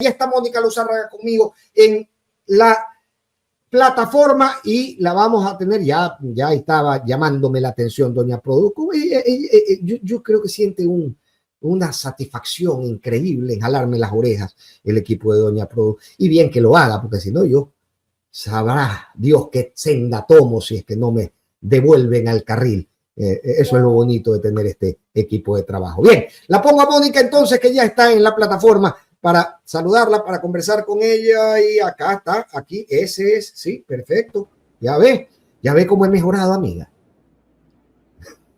ya está Mónica Luzárraga conmigo en la plataforma y la vamos a tener, ya estaba llamándome la atención doña Produco. Yo creo que siente una satisfacción increíble en jalarme las orejas el equipo de doña Produco. Y bien que lo haga, porque si no yo sabrá Dios qué senda tomo si es que no me devuelven al carril. Eso es lo bonito de tener este equipo de trabajo. Bien, la pongo a Mónica entonces, que ya está en la plataforma, para saludarla, para conversar con ella. Y acá está, aquí, ese es, sí, perfecto. Ya ve cómo he mejorado, amiga.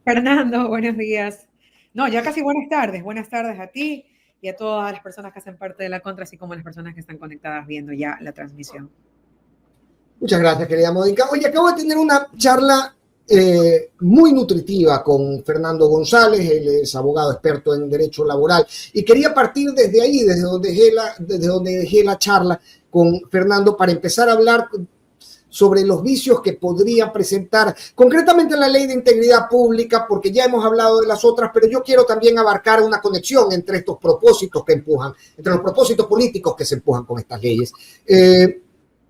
Fernando, buenos días. No, ya casi buenas tardes a ti y a todas las personas que hacen parte de la Contra, así como a las personas que están conectadas viendo ya la transmisión. Muchas gracias, querida Mónica. Oye, acabo de tener una charla muy nutritiva con Fernando González, él es abogado experto en derecho laboral, y quería partir desde ahí, desde donde dejé la charla con Fernando, para empezar a hablar sobre los vicios que podría presentar, concretamente la ley de integridad pública, porque ya hemos hablado de las otras, pero yo quiero también abarcar una conexión entre estos propósitos que empujan, entre los propósitos políticos que se empujan con estas leyes.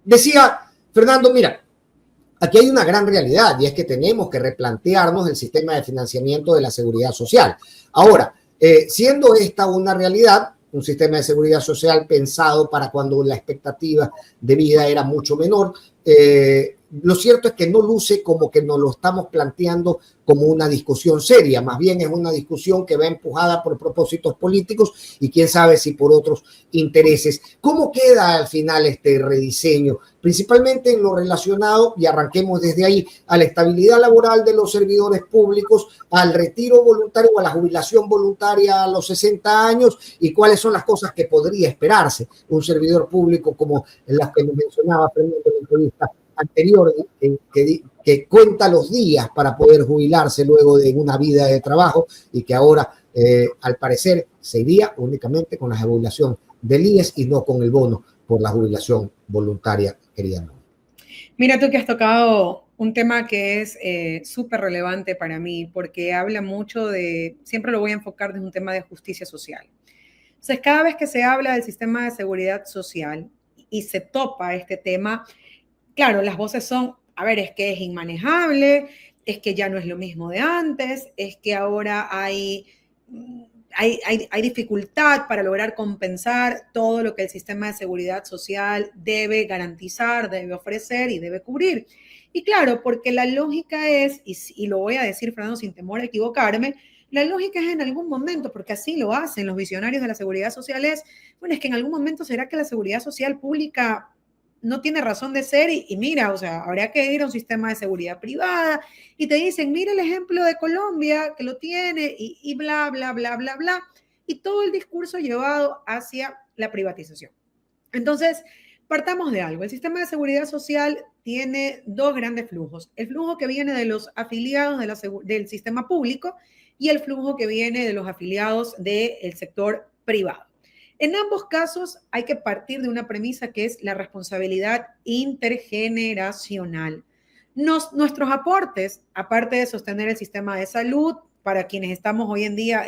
Decía Fernando, mira, aquí hay una gran realidad y es que tenemos que replantearnos el sistema de financiamiento de la seguridad social. Ahora, siendo esta una realidad, un sistema de seguridad social pensado para cuando la expectativa de vida era mucho menor, lo cierto es que no luce como que nos lo estamos planteando como una discusión seria, más bien es una discusión que va empujada por propósitos políticos y quién sabe si por otros intereses. ¿Cómo queda al final este rediseño? Principalmente en lo relacionado, y arranquemos desde ahí, a la estabilidad laboral de los servidores públicos, al retiro voluntario o a la jubilación voluntaria a los 60 años, y cuáles son las cosas que podría esperarse un servidor público como las que mencionaba Fernando en la entrevista anterior, que cuenta los días para poder jubilarse luego de una vida de trabajo y que ahora, al parecer, se iría únicamente con la jubilación del IES y no con el bono por la jubilación voluntaria, querida. Mira tú que has tocado un tema que es súper relevante para mí, porque habla mucho de, siempre lo voy a enfocar desde un tema de justicia social. Entonces, cada vez que se habla del sistema de seguridad social y se topa este tema, claro, las voces son, a ver, es que es inmanejable, es que ya no es lo mismo de antes, es que ahora hay dificultad para lograr compensar todo lo que el sistema de seguridad social debe garantizar, debe ofrecer y debe cubrir. Y claro, porque la lógica es, y lo voy a decir, Fernando, sin temor a equivocarme, la lógica es en algún momento, porque así lo hacen los visionarios de la seguridad social, es que en algún momento será que la seguridad social pública no tiene razón de ser y mira, o sea, habría que ir a un sistema de seguridad privada y te dicen, mira el ejemplo de Colombia que lo tiene y bla, bla, bla, bla, bla, y todo el discurso llevado hacia la privatización. Entonces, partamos de algo. El sistema de seguridad social tiene dos grandes flujos. El flujo que viene de los afiliados del sistema público y el flujo que viene de los afiliados del sector privado. En ambos casos hay que partir de una premisa que es la responsabilidad intergeneracional. Nuestros aportes, aparte de sostener el sistema de salud para quienes estamos hoy en día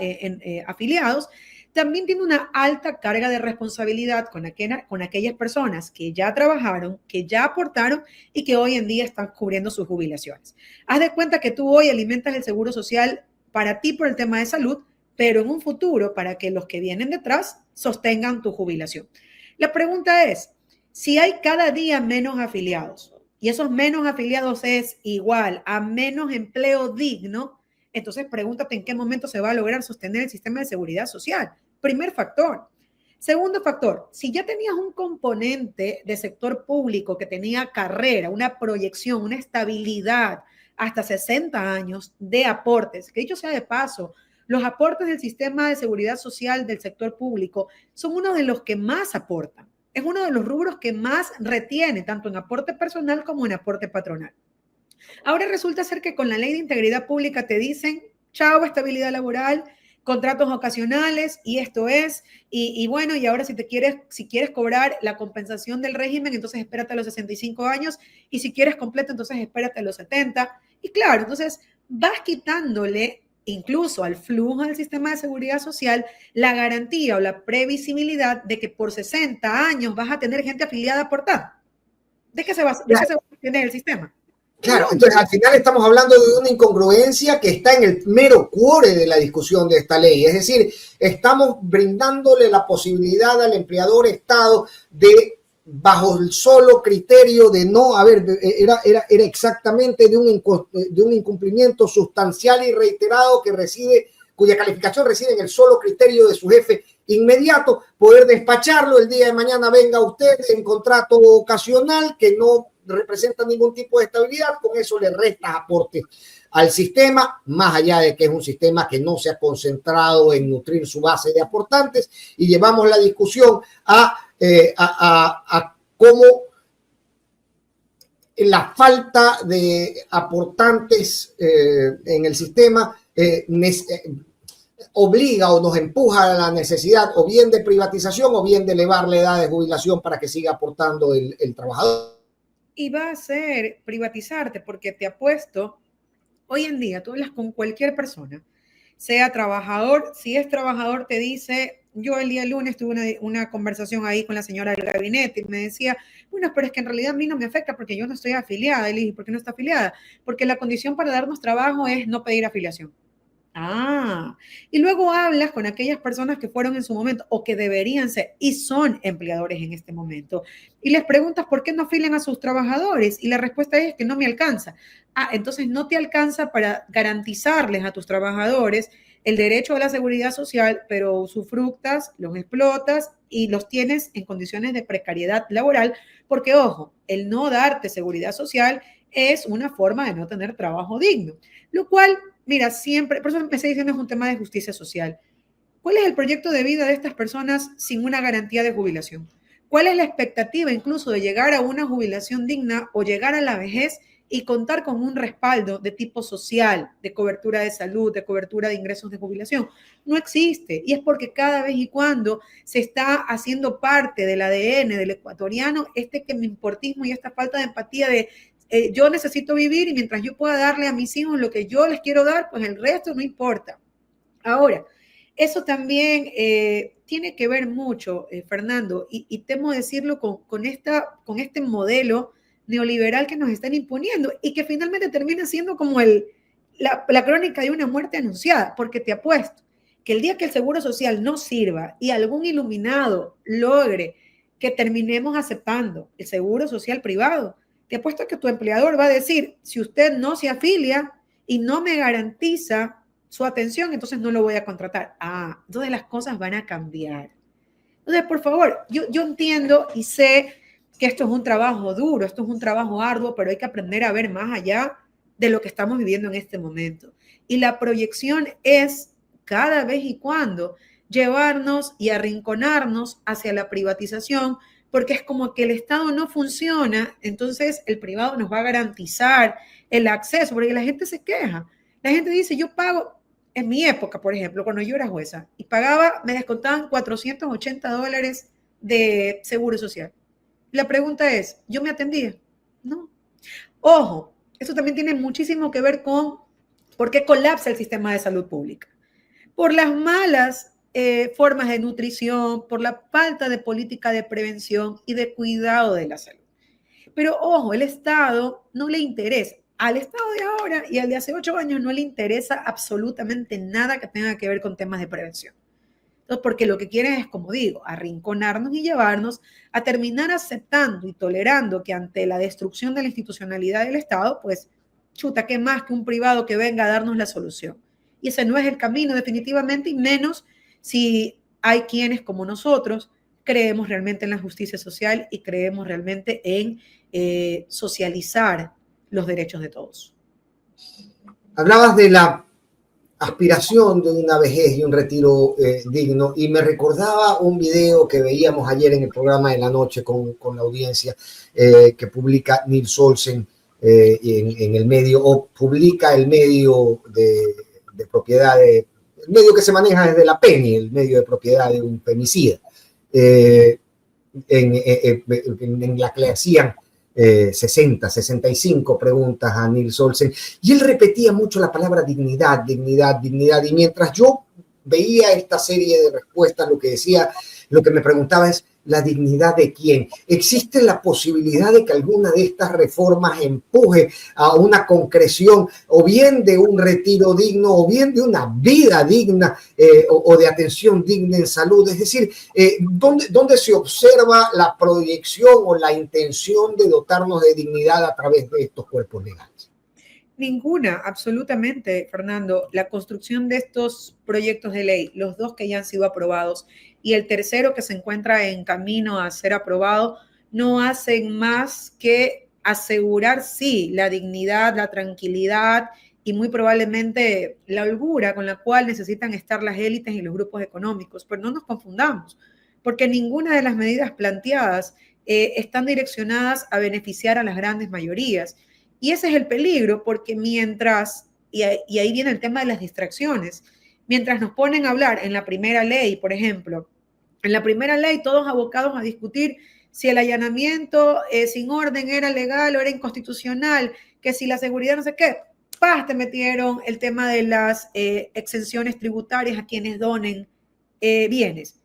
afiliados, también tiene una alta carga de responsabilidad con aquellas personas que ya trabajaron, que ya aportaron y que hoy en día están cubriendo sus jubilaciones. Haz de cuenta que tú hoy alimentas el seguro social para ti por el tema de salud, pero en un futuro para que los que vienen detrás sostengan tu jubilación. La pregunta es, si hay cada día menos afiliados y esos menos afiliados es igual a menos empleo digno, entonces pregúntate en qué momento se va a lograr sostener el sistema de seguridad social. Primer factor. Segundo factor, si ya tenías un componente de sector público que tenía carrera, una proyección, una estabilidad hasta 60 años de aportes, que dicho sea de paso, los aportes del sistema de seguridad social del sector público son uno de los que más aportan. Es uno de los rubros que más retiene, tanto en aporte personal como en aporte patronal. Ahora resulta ser que con la ley de integridad pública te dicen, chao, estabilidad laboral, contratos ocasionales y esto es, y bueno, y ahora si quieres cobrar la compensación del régimen, entonces espérate a los 65 años y si quieres completo, entonces espérate a los 70. Y claro, entonces vas quitándole incluso al flujo del sistema de seguridad social, la garantía o la previsibilidad de que por 60 años vas a tener gente afiliada a aportar. ¿De qué se va a sostener el sistema? Claro, entonces al final estamos hablando de una incongruencia que está en el mero cuore de la discusión de esta ley. Es decir, estamos brindándole la posibilidad al empleador Estado de, bajo el solo criterio de no, era exactamente de un incumplimiento sustancial y reiterado cuya calificación reside en el solo criterio de su jefe inmediato, poder despacharlo el día de mañana, venga usted en contrato ocasional que no representa ningún tipo de estabilidad, con eso le resta aporte al sistema, más allá de que es un sistema que no se ha concentrado en nutrir su base de aportantes, y llevamos la discusión a cómo la falta de aportantes en el sistema obliga o nos empuja a la necesidad o bien de privatización o bien de elevar la edad de jubilación para que siga aportando el trabajador. Y va a ser privatizarte, porque te apuesto, hoy en día tú hablas con cualquier persona, sea trabajador, si es trabajador te dice, yo el día lunes tuve una conversación ahí con la señora del gabinete y me decía, bueno, pero es que en realidad a mí no me afecta porque yo no estoy afiliada. Y le dije, ¿por qué no está afiliada? Porque la condición para darnos trabajo es no pedir afiliación. Y luego hablas con aquellas personas que fueron en su momento o que deberían ser y son empleadores en este momento y les preguntas por qué no afilian a sus trabajadores y la respuesta es que no me alcanza. Entonces no te alcanza para garantizarles a tus trabajadores el derecho a la seguridad social, pero usufructas, los explotas y los tienes en condiciones de precariedad laboral porque, ojo, el no darte seguridad social es una forma de no tener trabajo digno, lo cual... Mira, siempre, por eso empecé diciendo es un tema de justicia social. ¿Cuál es el proyecto de vida de estas personas sin una garantía de jubilación? ¿Cuál es la expectativa incluso de llegar a una jubilación digna o llegar a la vejez y contar con un respaldo de tipo social, de cobertura de salud, de cobertura de ingresos de jubilación? No existe. Y es porque cada vez y cuando se está haciendo parte del ADN del ecuatoriano este que me importismo y esta falta de empatía de yo necesito vivir y mientras yo pueda darle a mis hijos lo que yo les quiero dar, pues el resto no importa. Ahora, eso también tiene que ver mucho, Fernando, y temo decirlo con este modelo neoliberal que nos están imponiendo y que finalmente termina siendo como la crónica de una muerte anunciada, porque te apuesto que el día que el seguro social no sirva y algún iluminado logre que terminemos aceptando el seguro social privado, te apuesto que tu empleador va a decir, si usted no se afilia y no me garantiza su atención, entonces no lo voy a contratar. Entonces las cosas van a cambiar. Entonces, por favor, yo entiendo y sé que esto es un trabajo duro, esto es un trabajo arduo, pero hay que aprender a ver más allá de lo que estamos viviendo en este momento. Y la proyección es cada vez y cuando llevarnos y arrinconarnos hacia la privatización, porque es como que el Estado no funciona, entonces el privado nos va a garantizar el acceso, porque la gente se queja. La gente dice, yo pago, en mi época, por ejemplo, cuando yo era jueza, y pagaba, me descontaban $480 de seguro social. La pregunta es, ¿yo me atendía? No. Ojo, eso también tiene muchísimo que ver con por qué colapsa el sistema de salud pública. Por las malas formas de nutrición, por la falta de política de prevención y de cuidado de la salud. Pero ojo, el Estado no le interesa, al Estado de ahora y al de hace 8 años no le interesa absolutamente nada que tenga que ver con temas de prevención. Entonces, porque lo que quieren es, como digo, arrinconarnos y llevarnos a terminar aceptando y tolerando que ante la destrucción de la institucionalidad del Estado, pues, chuta, ¿qué más que un privado que venga a darnos la solución? Y ese no es el camino definitivamente, y menos si hay quienes como nosotros creemos realmente en la justicia social y creemos realmente en socializar los derechos de todos. Hablabas de la aspiración de una vejez y un retiro digno, y me recordaba un video que veíamos ayer en el programa de la noche con la audiencia que publica Nils Olsen en el medio, o publica el medio de propiedad de el medio que se maneja desde la PENI, el medio de propiedad de un femicida, en la que le hacían 60, 65 preguntas a Niels Olsen, y él repetía mucho la palabra dignidad, dignidad, dignidad, y mientras yo veía esta serie de respuestas, lo que decía, lo que me preguntaba es, ¿la dignidad de quién? ¿Existe la posibilidad de que alguna de estas reformas empuje a una concreción o bien de un retiro digno o bien de una vida digna o de atención digna en salud? Es decir, ¿dónde se observa la proyección o la intención de dotarnos de dignidad a través de estos cuerpos legales? Ninguna, absolutamente, Fernando. La construcción de estos proyectos de ley, los dos que ya han sido aprobados y el tercero que se encuentra en camino a ser aprobado, no hacen más que asegurar, sí, la dignidad, la tranquilidad y muy probablemente la holgura con la cual necesitan estar las élites y los grupos económicos. Pero no nos confundamos, porque ninguna de las medidas planteadas están direccionadas a beneficiar a las grandes mayorías. Y ese es el peligro, porque mientras, y ahí viene el tema de las distracciones, mientras nos ponen a hablar en la primera ley, por ejemplo, en la primera ley todos abocados a discutir si el allanamiento sin orden era legal o era inconstitucional, que si la seguridad no sé qué, ¡paz! Te metieron el tema de las exenciones tributarias a quienes donen bienes.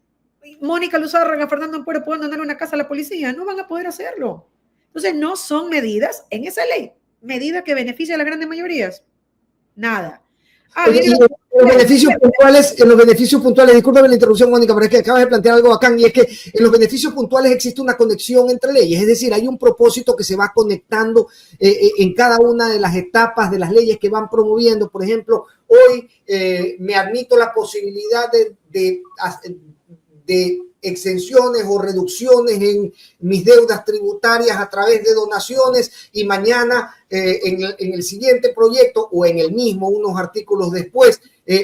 Mónica Luzárraga, Fernando Ampuero pueden donar una casa a la policía, no van a poder hacerlo. Entonces no son medidas en esa ley. ¿Medida que beneficia a las grandes mayorías? Nada. En los beneficios puntuales, discúlpame la interrupción, Mónica, pero es que acabas de plantear algo bacán, y es que en los beneficios puntuales existe una conexión entre leyes, es decir, hay un propósito que se va conectando en cada una de las etapas de las leyes que van promoviendo. Por ejemplo, hoy me admito la posibilidad de exenciones o reducciones en mis deudas tributarias a través de donaciones, y mañana en el siguiente proyecto o en el mismo, unos artículos después,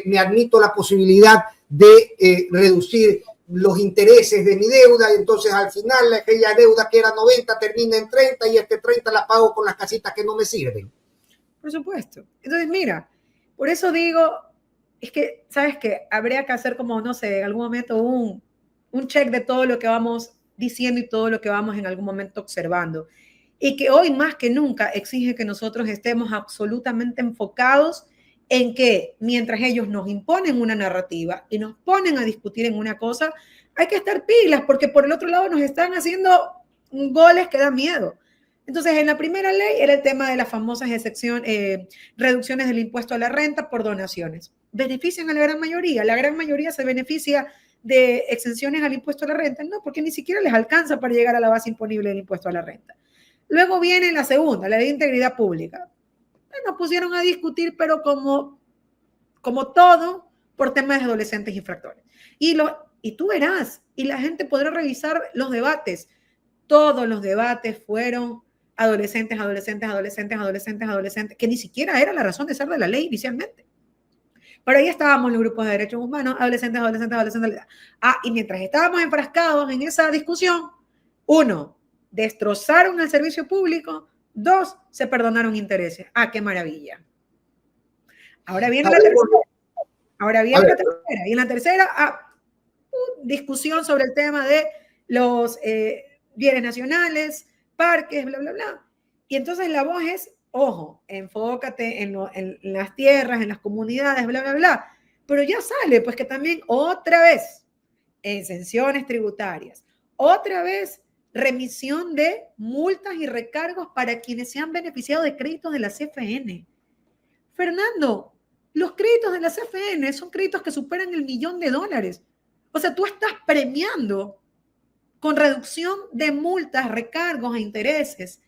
me admito la posibilidad de reducir los intereses de mi deuda, y entonces al final aquella deuda que era 90 termina en 30 y este 30 la pago con las casitas que no me sirven. Por supuesto. Entonces, mira, por eso digo, es que, ¿sabes qué? Habría que hacer como, no sé, en algún momento un check de todo lo que vamos diciendo y todo lo que vamos en algún momento observando. Y que hoy más que nunca exige que nosotros estemos absolutamente enfocados en que mientras ellos nos imponen una narrativa y nos ponen a discutir en una cosa, hay que estar pilas, porque por el otro lado nos están haciendo goles que dan miedo. Entonces, en la primera ley era el tema de las famosas reducciones del impuesto a la renta por donaciones. ¿Benefician a la gran mayoría? ¿La gran mayoría se beneficia de exenciones al impuesto a la renta? No, porque ni siquiera les alcanza para llegar a la base imponible del impuesto a la renta. Luego viene la segunda, la de integridad pública. Nos pusieron a discutir, pero como todo, por temas de adolescentes infractores. Y tú verás, y la gente podrá revisar los debates. Todos los debates fueron adolescentes, que ni siquiera era la razón de ser de la ley inicialmente. Pero ahí estábamos los grupos de derechos humanos, adolescentes. Y mientras estábamos enfrascados en esa discusión, 1, destrozaron el servicio público, 2, se perdonaron intereses. ¡Qué maravilla! Ahora viene la tercera. Y en la tercera, discusión sobre el tema de los bienes nacionales, parques, bla, bla, bla. Y entonces la voz es, ojo, enfócate en las tierras, en las comunidades, bla, bla, bla. Pero ya sale, pues que también otra vez, exenciones tributarias, otra vez remisión de multas y recargos para quienes se han beneficiado de créditos de la CFN. Fernando, los créditos de la CFN son créditos que superan el $1.000.000. O sea, tú estás premiando con reducción de multas, recargos e intereses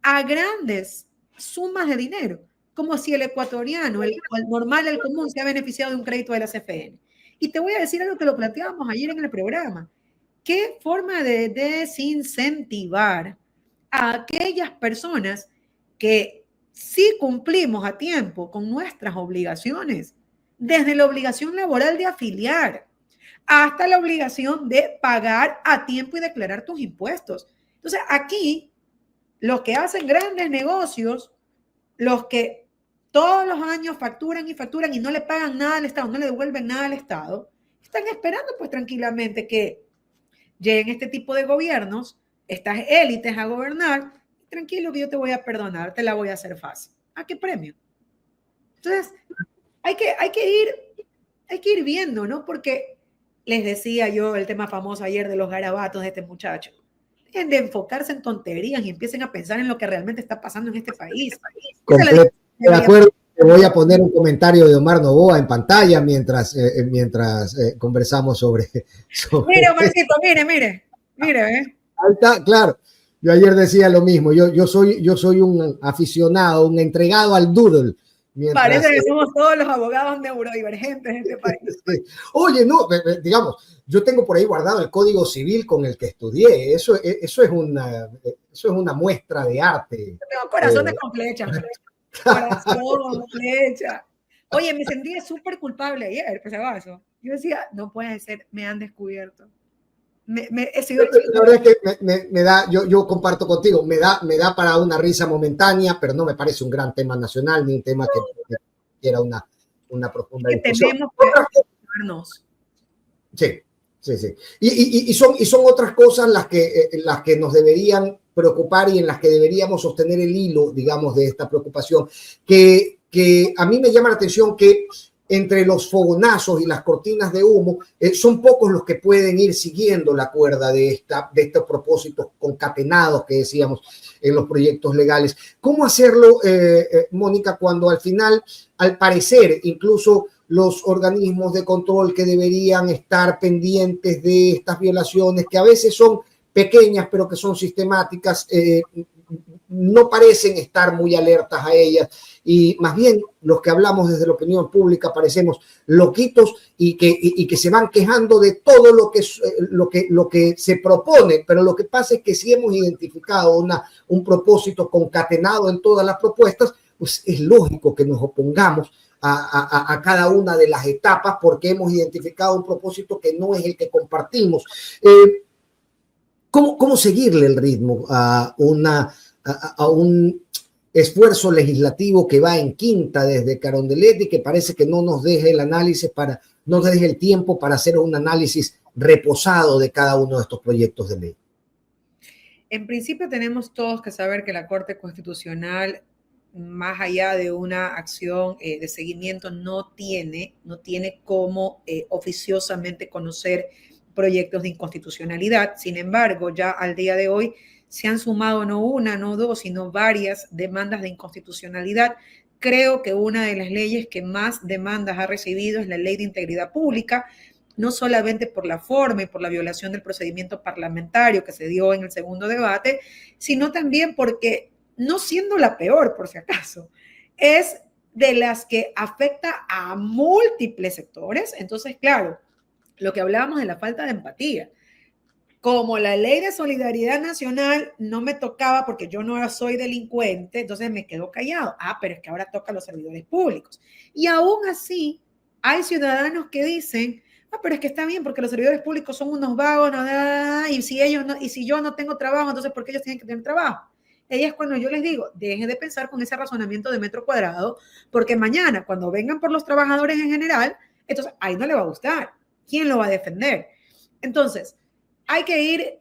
a grandes sumas de dinero, como si el ecuatoriano, el normal, el común, se ha beneficiado de un crédito de la CFN. Y te voy a decir algo que lo planteábamos ayer en el programa. ¿Qué forma de desincentivar a aquellas personas que sí cumplimos a tiempo con nuestras obligaciones? Desde la obligación laboral de afiliar hasta la obligación de pagar a tiempo y declarar tus impuestos. Entonces, aquí, los que hacen grandes negocios, los que todos los años facturan y no le pagan nada al Estado, no le devuelven nada al Estado, están esperando pues tranquilamente que lleguen este tipo de gobiernos, estas élites a gobernar, tranquilo que yo te voy a perdonar, te la voy a hacer fácil. ¿A qué premio? Entonces, hay que ir viendo, ¿no? Porque les decía yo el tema famoso ayer de los garabatos de este muchacho. Dejen de enfocarse en tonterías y empiecen a pensar en lo que realmente está pasando en este país. Completamente de acuerdo. Te voy a poner un comentario de Omar Novoa en pantalla mientras conversamos sobre. Mire, Omarcito, mire. Ahí está, claro. Yo ayer decía lo mismo. Yo soy un aficionado, un entregado al doodle. Parece que somos todos los abogados neurodivergentes en este país. Oye, no, digamos, yo tengo por ahí guardado el código civil con el que estudié. Eso es una muestra de arte. Yo tengo corazones con flechas. Corazón con flecha. Oye, me sentí súper culpable ayer, pues eso. Yo decía, no puede ser, me han descubierto. He sido la verdad es que me da, yo comparto contigo, me da para una risa momentánea, pero no me parece un gran tema nacional ni un tema que quiera una profunda discusión. Tenemos que vernos. Sí. Y son otras cosas las que nos deberían preocupar y en las que deberíamos sostener el hilo, digamos, de esta preocupación, que a mí me llama la atención que entre los fogonazos y las cortinas de humo, son pocos los que pueden ir siguiendo la cuerda de estos propósitos concatenados que decíamos en los proyectos legales. ¿Cómo hacerlo, Mónica, cuando al final, al parecer, incluso los organismos de control que deberían estar pendientes de estas violaciones, que a veces son pequeñas pero que son sistemáticas, no parecen estar muy alertas a ellas, y más bien los que hablamos desde la opinión pública parecemos loquitos y que se van quejando de todo lo que se propone, pero lo que pasa es que si hemos identificado un propósito concatenado en todas las propuestas, pues es lógico que nos opongamos a cada una de las etapas porque hemos identificado un propósito que no es el que compartimos. ¿Cómo seguirle el ritmo a un esfuerzo legislativo que va en quinta desde Carondelet y que parece que no nos deje no nos deje el tiempo para hacer un análisis reposado de cada uno de estos proyectos de ley? En principio tenemos todos que saber que la Corte Constitucional, más allá de una acción de seguimiento, no tiene cómo oficiosamente conocer proyectos de inconstitucionalidad. Sin embargo, ya al día de hoy se han sumado no una, no dos, sino varias demandas de inconstitucionalidad. Creo que una de las leyes que más demandas ha recibido es la Ley de Integridad Pública, no solamente por la forma y por la violación del procedimiento parlamentario que se dio en el segundo debate, sino también porque, no siendo la peor, por si acaso, es de las que afecta a múltiples sectores. Entonces, claro, lo que hablábamos de la falta de empatía. Como la ley de solidaridad nacional no me tocaba porque yo no soy delincuente, entonces me quedo callado. Pero es que ahora toca a los servidores públicos. Y aún así, hay ciudadanos que dicen, pero es que está bien porque los servidores públicos son unos vagos, y si yo no tengo trabajo, entonces ¿por qué ellos tienen que tener trabajo? Ahí es cuando yo les digo, dejen de pensar con ese razonamiento de metro cuadrado, porque mañana, cuando vengan por los trabajadores en general, entonces ahí no le va a gustar. ¿Quién lo va a defender? Entonces, hay que ir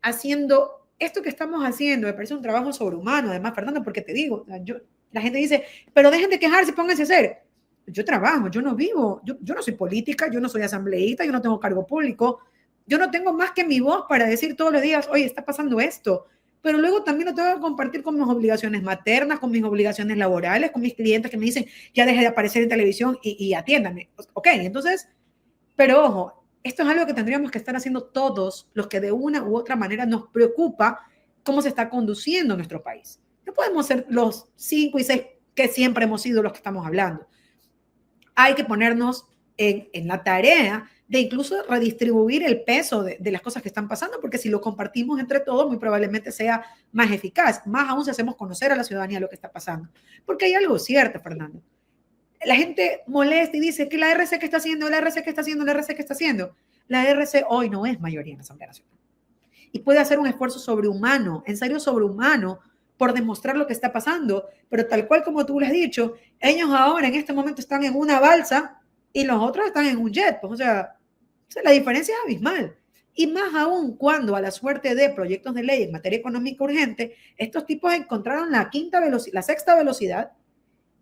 haciendo esto que estamos haciendo. Me parece un trabajo sobrehumano, además, Fernando, porque te digo, la gente dice, pero dejen de quejarse, pónganse a hacer. Yo trabajo, yo no vivo, yo no soy política, yo no soy asambleísta, yo no tengo cargo público, yo no tengo más que mi voz para decir todos los días, oye, está pasando esto, pero luego también lo tengo que compartir con mis obligaciones maternas, con mis obligaciones laborales, con mis clientes que me dicen, ya deje de aparecer en televisión y atiéndame. Ok, entonces, pero ojo, esto es algo que tendríamos que estar haciendo todos los que de una u otra manera nos preocupa cómo se está conduciendo nuestro país. No podemos ser los 5 y 6 que siempre hemos sido los que estamos hablando. Hay que ponernos en la tarea de incluso redistribuir el peso de las cosas que están pasando, porque si lo compartimos entre todos, muy probablemente sea más eficaz, más aún si hacemos conocer a la ciudadanía lo que está pasando. Porque hay algo cierto, Fernando. La gente molesta y dice que la RC que está haciendo, la RC que está haciendo, la RC que está haciendo. La RC hoy no es mayoría en la Asamblea Nacional. Y puede hacer un esfuerzo sobrehumano, en serio sobrehumano, por demostrar lo que está pasando, pero tal cual como tú le has dicho, ellos ahora en este momento están en una balsa y los otros están en un jet, pues, o sea, la diferencia es abismal. Y más aún cuando a la suerte de proyectos de ley en materia económica urgente, estos tipos encontraron la sexta velocidad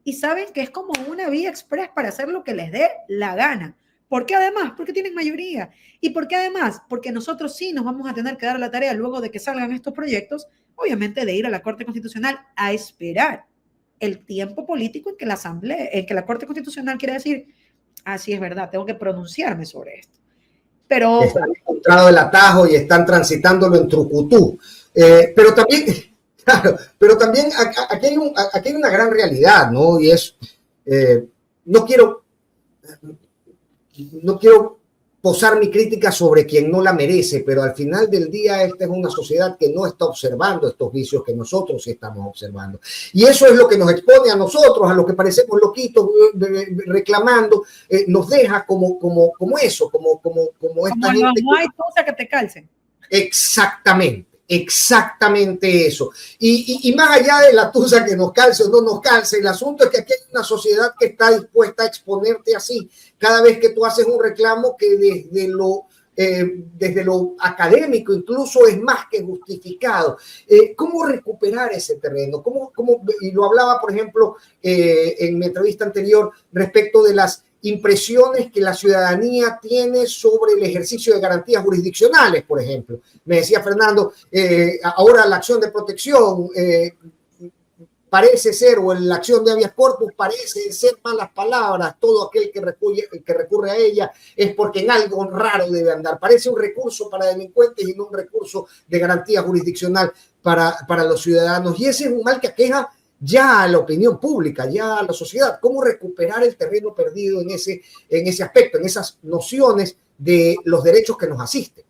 y saben que es como una vía express para hacer lo que les dé la gana. ¿Por qué además? Porque tienen mayoría. ¿Y por qué además? Porque nosotros sí nos vamos a tener que dar la tarea luego de que salgan estos proyectos, obviamente de ir a la Corte Constitucional a esperar el tiempo político en que la Asamblea, en que la Corte Constitucional quiere decir, así es verdad, tengo que pronunciarme sobre esto. Pero están encontrado el atajo y están transitándolo en trucutú. Pero también, claro, pero también aquí hay una gran realidad, ¿no? Y es, no quiero posar mi crítica sobre quien no la merece, pero al final del día esta es una sociedad que no está observando estos vicios que nosotros sí estamos observando. Y eso es lo que nos expone a nosotros, a los que parecemos loquitos reclamando, nos deja como eso, como esta gente. No hay cosa que te calcen. Exactamente eso. Y más allá de la tusa que nos calce o no nos calce, el asunto es que aquí hay una sociedad que está dispuesta a exponerte así cada vez que tú haces un reclamo que desde lo académico incluso es más que justificado. ¿Cómo recuperar ese terreno? Y lo hablaba, por ejemplo, en mi entrevista anterior respecto de las impresiones que la ciudadanía tiene sobre el ejercicio de garantías jurisdiccionales, por ejemplo. Me decía Fernando, ahora la acción de protección parece ser, o la acción de habeas corpus parece ser malas palabras, todo aquel que recurre a ella es porque en algo raro debe andar. Parece un recurso para delincuentes y no un recurso de garantía jurisdiccional para los ciudadanos. Y ese es un mal que aqueja ya a la opinión pública, ya a la sociedad. ¿Cómo recuperar el terreno perdido en ese aspecto, en esas nociones de los derechos que nos asisten?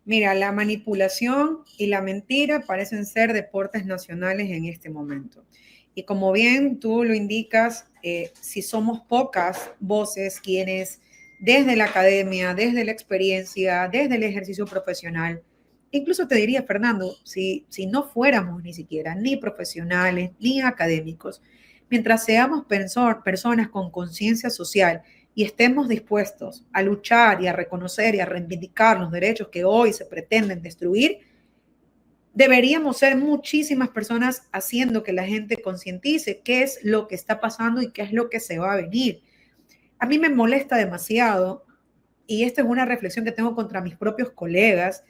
Mira, la manipulación y la mentira parecen ser deportes nacionales en este momento. Y como bien tú lo indicas, si somos pocas voces quienes desde la academia, desde la experiencia, desde el ejercicio profesional, incluso te diría, Fernando, si no fuéramos ni siquiera ni profesionales ni académicos, mientras seamos personas con conciencia social y estemos dispuestos a luchar y a reconocer y a reivindicar los derechos que hoy se pretenden destruir, deberíamos ser muchísimas personas haciendo que la gente concientice qué es lo que está pasando y qué es lo que se va a venir. A mí me molesta demasiado, y esta es una reflexión que tengo contra mis propios colegas,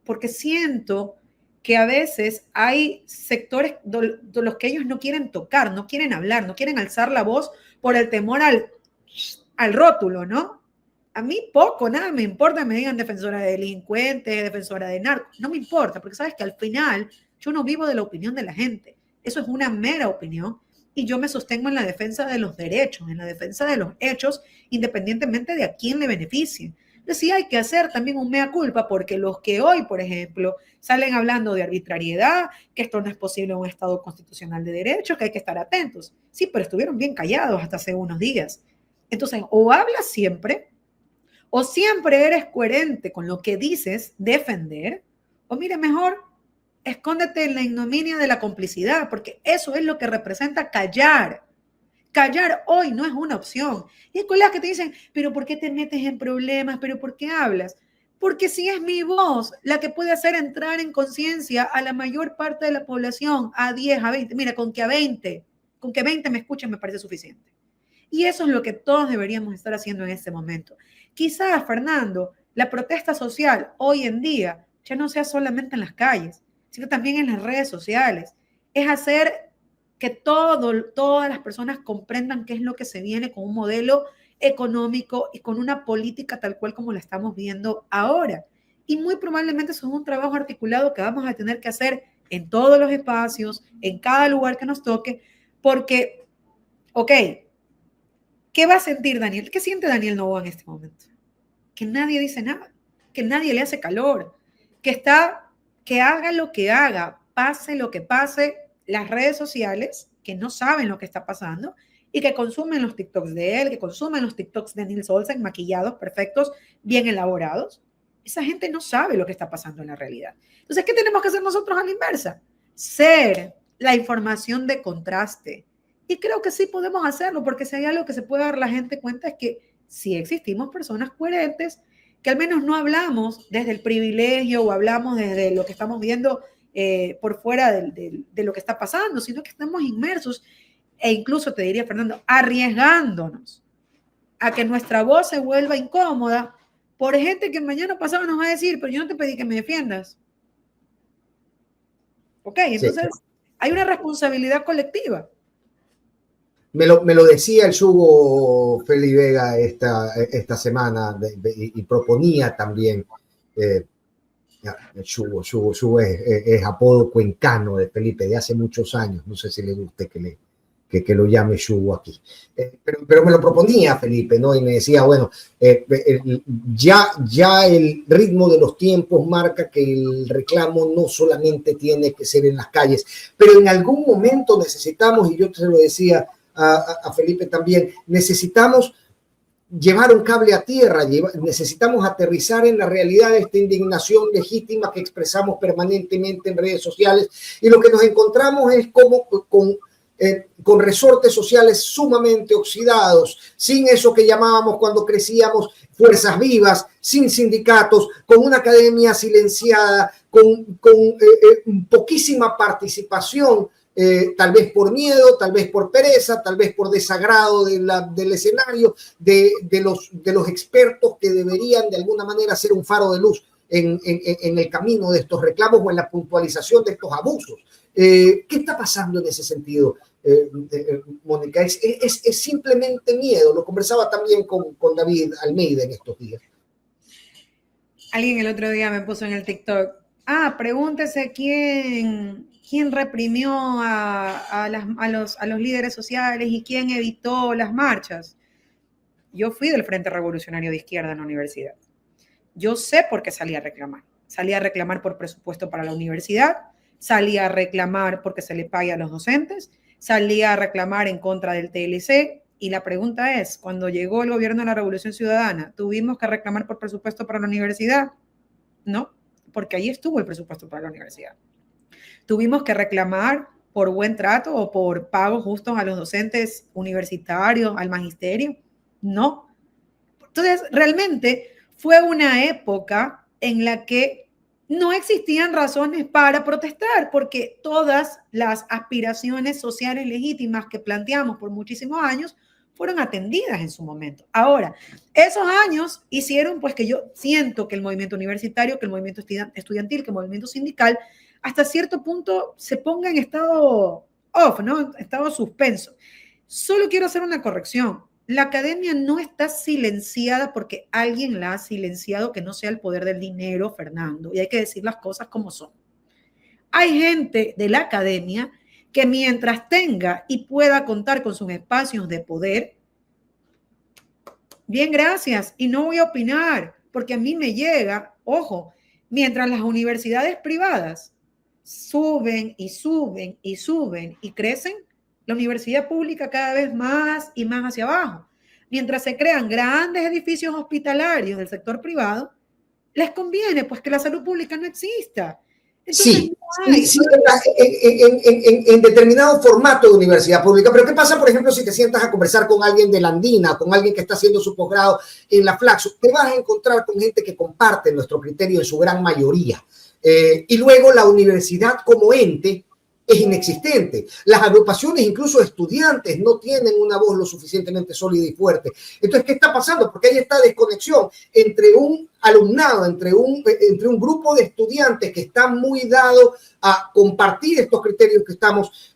porque siento que a veces hay sectores de los que ellos no quieren tocar, no quieren hablar, no quieren alzar la voz por el temor al rótulo, ¿no? A mí poco, nada me importa, me digan defensora de delincuentes, defensora de narcos, no me importa, porque sabes que al final yo no vivo de la opinión de la gente, eso es una mera opinión y yo me sostengo en la defensa de los derechos, en la defensa de los hechos, independientemente de a quién le beneficien. Entonces sí hay que hacer también un mea culpa, porque los que hoy, por ejemplo, salen hablando de arbitrariedad, que esto no es posible en un Estado constitucional de derecho, que hay que estar atentos. Sí, pero estuvieron bien callados hasta hace unos días. Entonces, o hablas siempre, o siempre eres coherente con lo que dices defender, o mire, mejor escóndete en la ignominia de la complicidad, porque eso es lo que representa callar. Callar hoy no es una opción. Y hay colegas que te dicen, pero ¿por qué te metes en problemas? ¿Pero por qué hablas? Porque si es mi voz la que puede hacer entrar en conciencia a la mayor parte de la población, a 10, a 20, mira, con que 20 me escuchen me parece suficiente. Y eso es lo que todos deberíamos estar haciendo en este momento. Quizás, Fernando, la protesta social hoy en día ya no sea solamente en las calles, sino también en las redes sociales. Es hacer que todas las personas comprendan qué es lo que se viene con un modelo económico y con una política tal cual como la estamos viendo ahora. Y muy probablemente eso es un trabajo articulado que vamos a tener que hacer en todos los espacios, en cada lugar que nos toque, porque, ok, ¿qué va a sentir Daniel? ¿Qué siente Daniel Noboa en este momento? Que nadie dice nada, que nadie le hace calor, que haga lo que haga, pase lo que pase, las redes sociales, que no saben lo que está pasando y que consumen los TikToks de él, que consumen los TikToks de Nils Olsen, maquillados, perfectos, bien elaborados. Esa gente no sabe lo que está pasando en la realidad. Entonces, ¿qué tenemos que hacer nosotros a la inversa? Ser la información de contraste. Y creo que sí podemos hacerlo, porque si hay algo que se puede dar la gente cuenta es que sí existimos personas coherentes que al menos no hablamos desde el privilegio o hablamos desde lo que estamos viendo por fuera de lo que está pasando, sino que estamos inmersos e incluso, te diría, Fernando, arriesgándonos a que nuestra voz se vuelva incómoda por gente que mañana pasado nos va a decir, pero yo no te pedí que me defiendas. Ok, entonces sí, hay una responsabilidad colectiva. Me lo decía el Yugo Feli Vega esta semana y proponía también, Yugo es apodo cuencano de Felipe de hace muchos años, no sé si le guste que lo llame Yugo aquí, pero me lo proponía Felipe, ¿no? Y me decía, bueno, ya el ritmo de los tiempos marca que el reclamo no solamente tiene que ser en las calles, pero en algún momento necesitamos, y yo te lo decía a Felipe también, necesitamos llevar un cable a tierra, necesitamos aterrizar en la realidad de esta indignación legítima que expresamos permanentemente en redes sociales, y lo que nos encontramos es como con resortes sociales sumamente oxidados, sin eso que llamábamos cuando crecíamos fuerzas vivas, sin sindicatos, con una academia silenciada, con poquísima participación, tal vez por miedo, tal vez por pereza, tal vez por desagrado del escenario, de los expertos que deberían de alguna manera ser un faro de luz en el camino de estos reclamos o en la puntualización de estos abusos. ¿Qué está pasando en ese sentido, Mónica? ¿Es simplemente miedo? Lo conversaba también con David Almeida en estos días. Alguien el otro día me puso en el TikTok, pregúntese quién reprimió a los líderes sociales y quién evitó las marchas. Yo fui del Frente Revolucionario de Izquierda en la universidad. Yo sé por qué salí a reclamar. Salí a reclamar por presupuesto para la universidad, salí a reclamar porque se le pague a los docentes, salí a reclamar en contra del TLC. Y la pregunta es, cuando llegó el gobierno de la Revolución Ciudadana, ¿tuvimos que reclamar por presupuesto para la universidad? No, porque ahí estuvo el presupuesto para la universidad. ¿Tuvimos que reclamar por buen trato o por pagos justos a los docentes universitarios, al magisterio? No. Entonces, realmente fue una época en la que no existían razones para protestar, porque todas las aspiraciones sociales legítimas que planteamos por muchísimos años fueron atendidas en su momento. Ahora, esos años hicieron pues que yo siento que el movimiento universitario, que el movimiento estudiantil, que el movimiento sindical, hasta cierto punto se ponga en estado off, ¿no? En estado suspenso. Solo quiero hacer una corrección. La academia no está silenciada porque alguien la ha silenciado, que no sea el poder del dinero, Fernando, y hay que decir las cosas como son. Hay gente de la academia que mientras tenga y pueda contar con sus espacios de poder, bien, gracias, y no voy a opinar, porque a mí me llega, ojo, mientras las universidades privadas suben y suben y suben y crecen, la universidad pública cada vez más y más hacia abajo. Mientras se crean grandes edificios hospitalarios del sector privado, les conviene pues que la salud pública no exista. Entonces, sí, en determinado formato de universidad pública. Pero ¿qué pasa, por ejemplo, si te sientas a conversar con alguien de la Andina, con alguien que está haciendo su posgrado en la Flaxo? Te vas a encontrar con gente que comparte nuestro criterio en su gran mayoría. Y luego la universidad como ente es inexistente. Las agrupaciones, incluso estudiantes, no tienen una voz lo suficientemente sólida y fuerte. Entonces, ¿qué está pasando? Porque hay esta desconexión entre un alumnado, entre un grupo de estudiantes que están muy dados a compartir estos criterios que estamos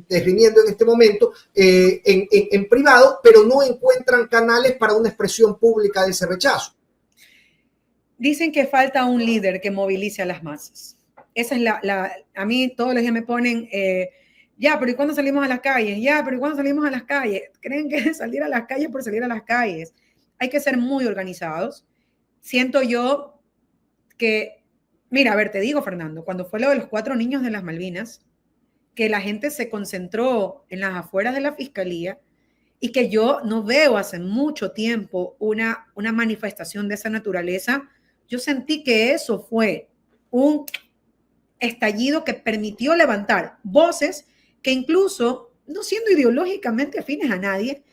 definiendo en este momento en privado, pero no encuentran canales para una expresión pública de ese rechazo. Dicen que falta un líder que movilice a las masas. Esa es a mí todos los días me ponen, ya, pero ¿y cuándo salimos a las calles? Ya, pero ¿y cuándo salimos a las calles? ¿Creen que es salir a las calles por salir a las calles? Hay que ser muy organizados. Siento yo que, mira, a ver, te digo, Fernando, cuando fue lo de los 4 niños de las Malvinas, que la gente se concentró en las afueras de la fiscalía y que yo no veo hace mucho tiempo una manifestación de esa naturaleza, yo sentí que eso fue un estallido que permitió levantar voces que incluso, no siendo ideológicamente afines a nadie,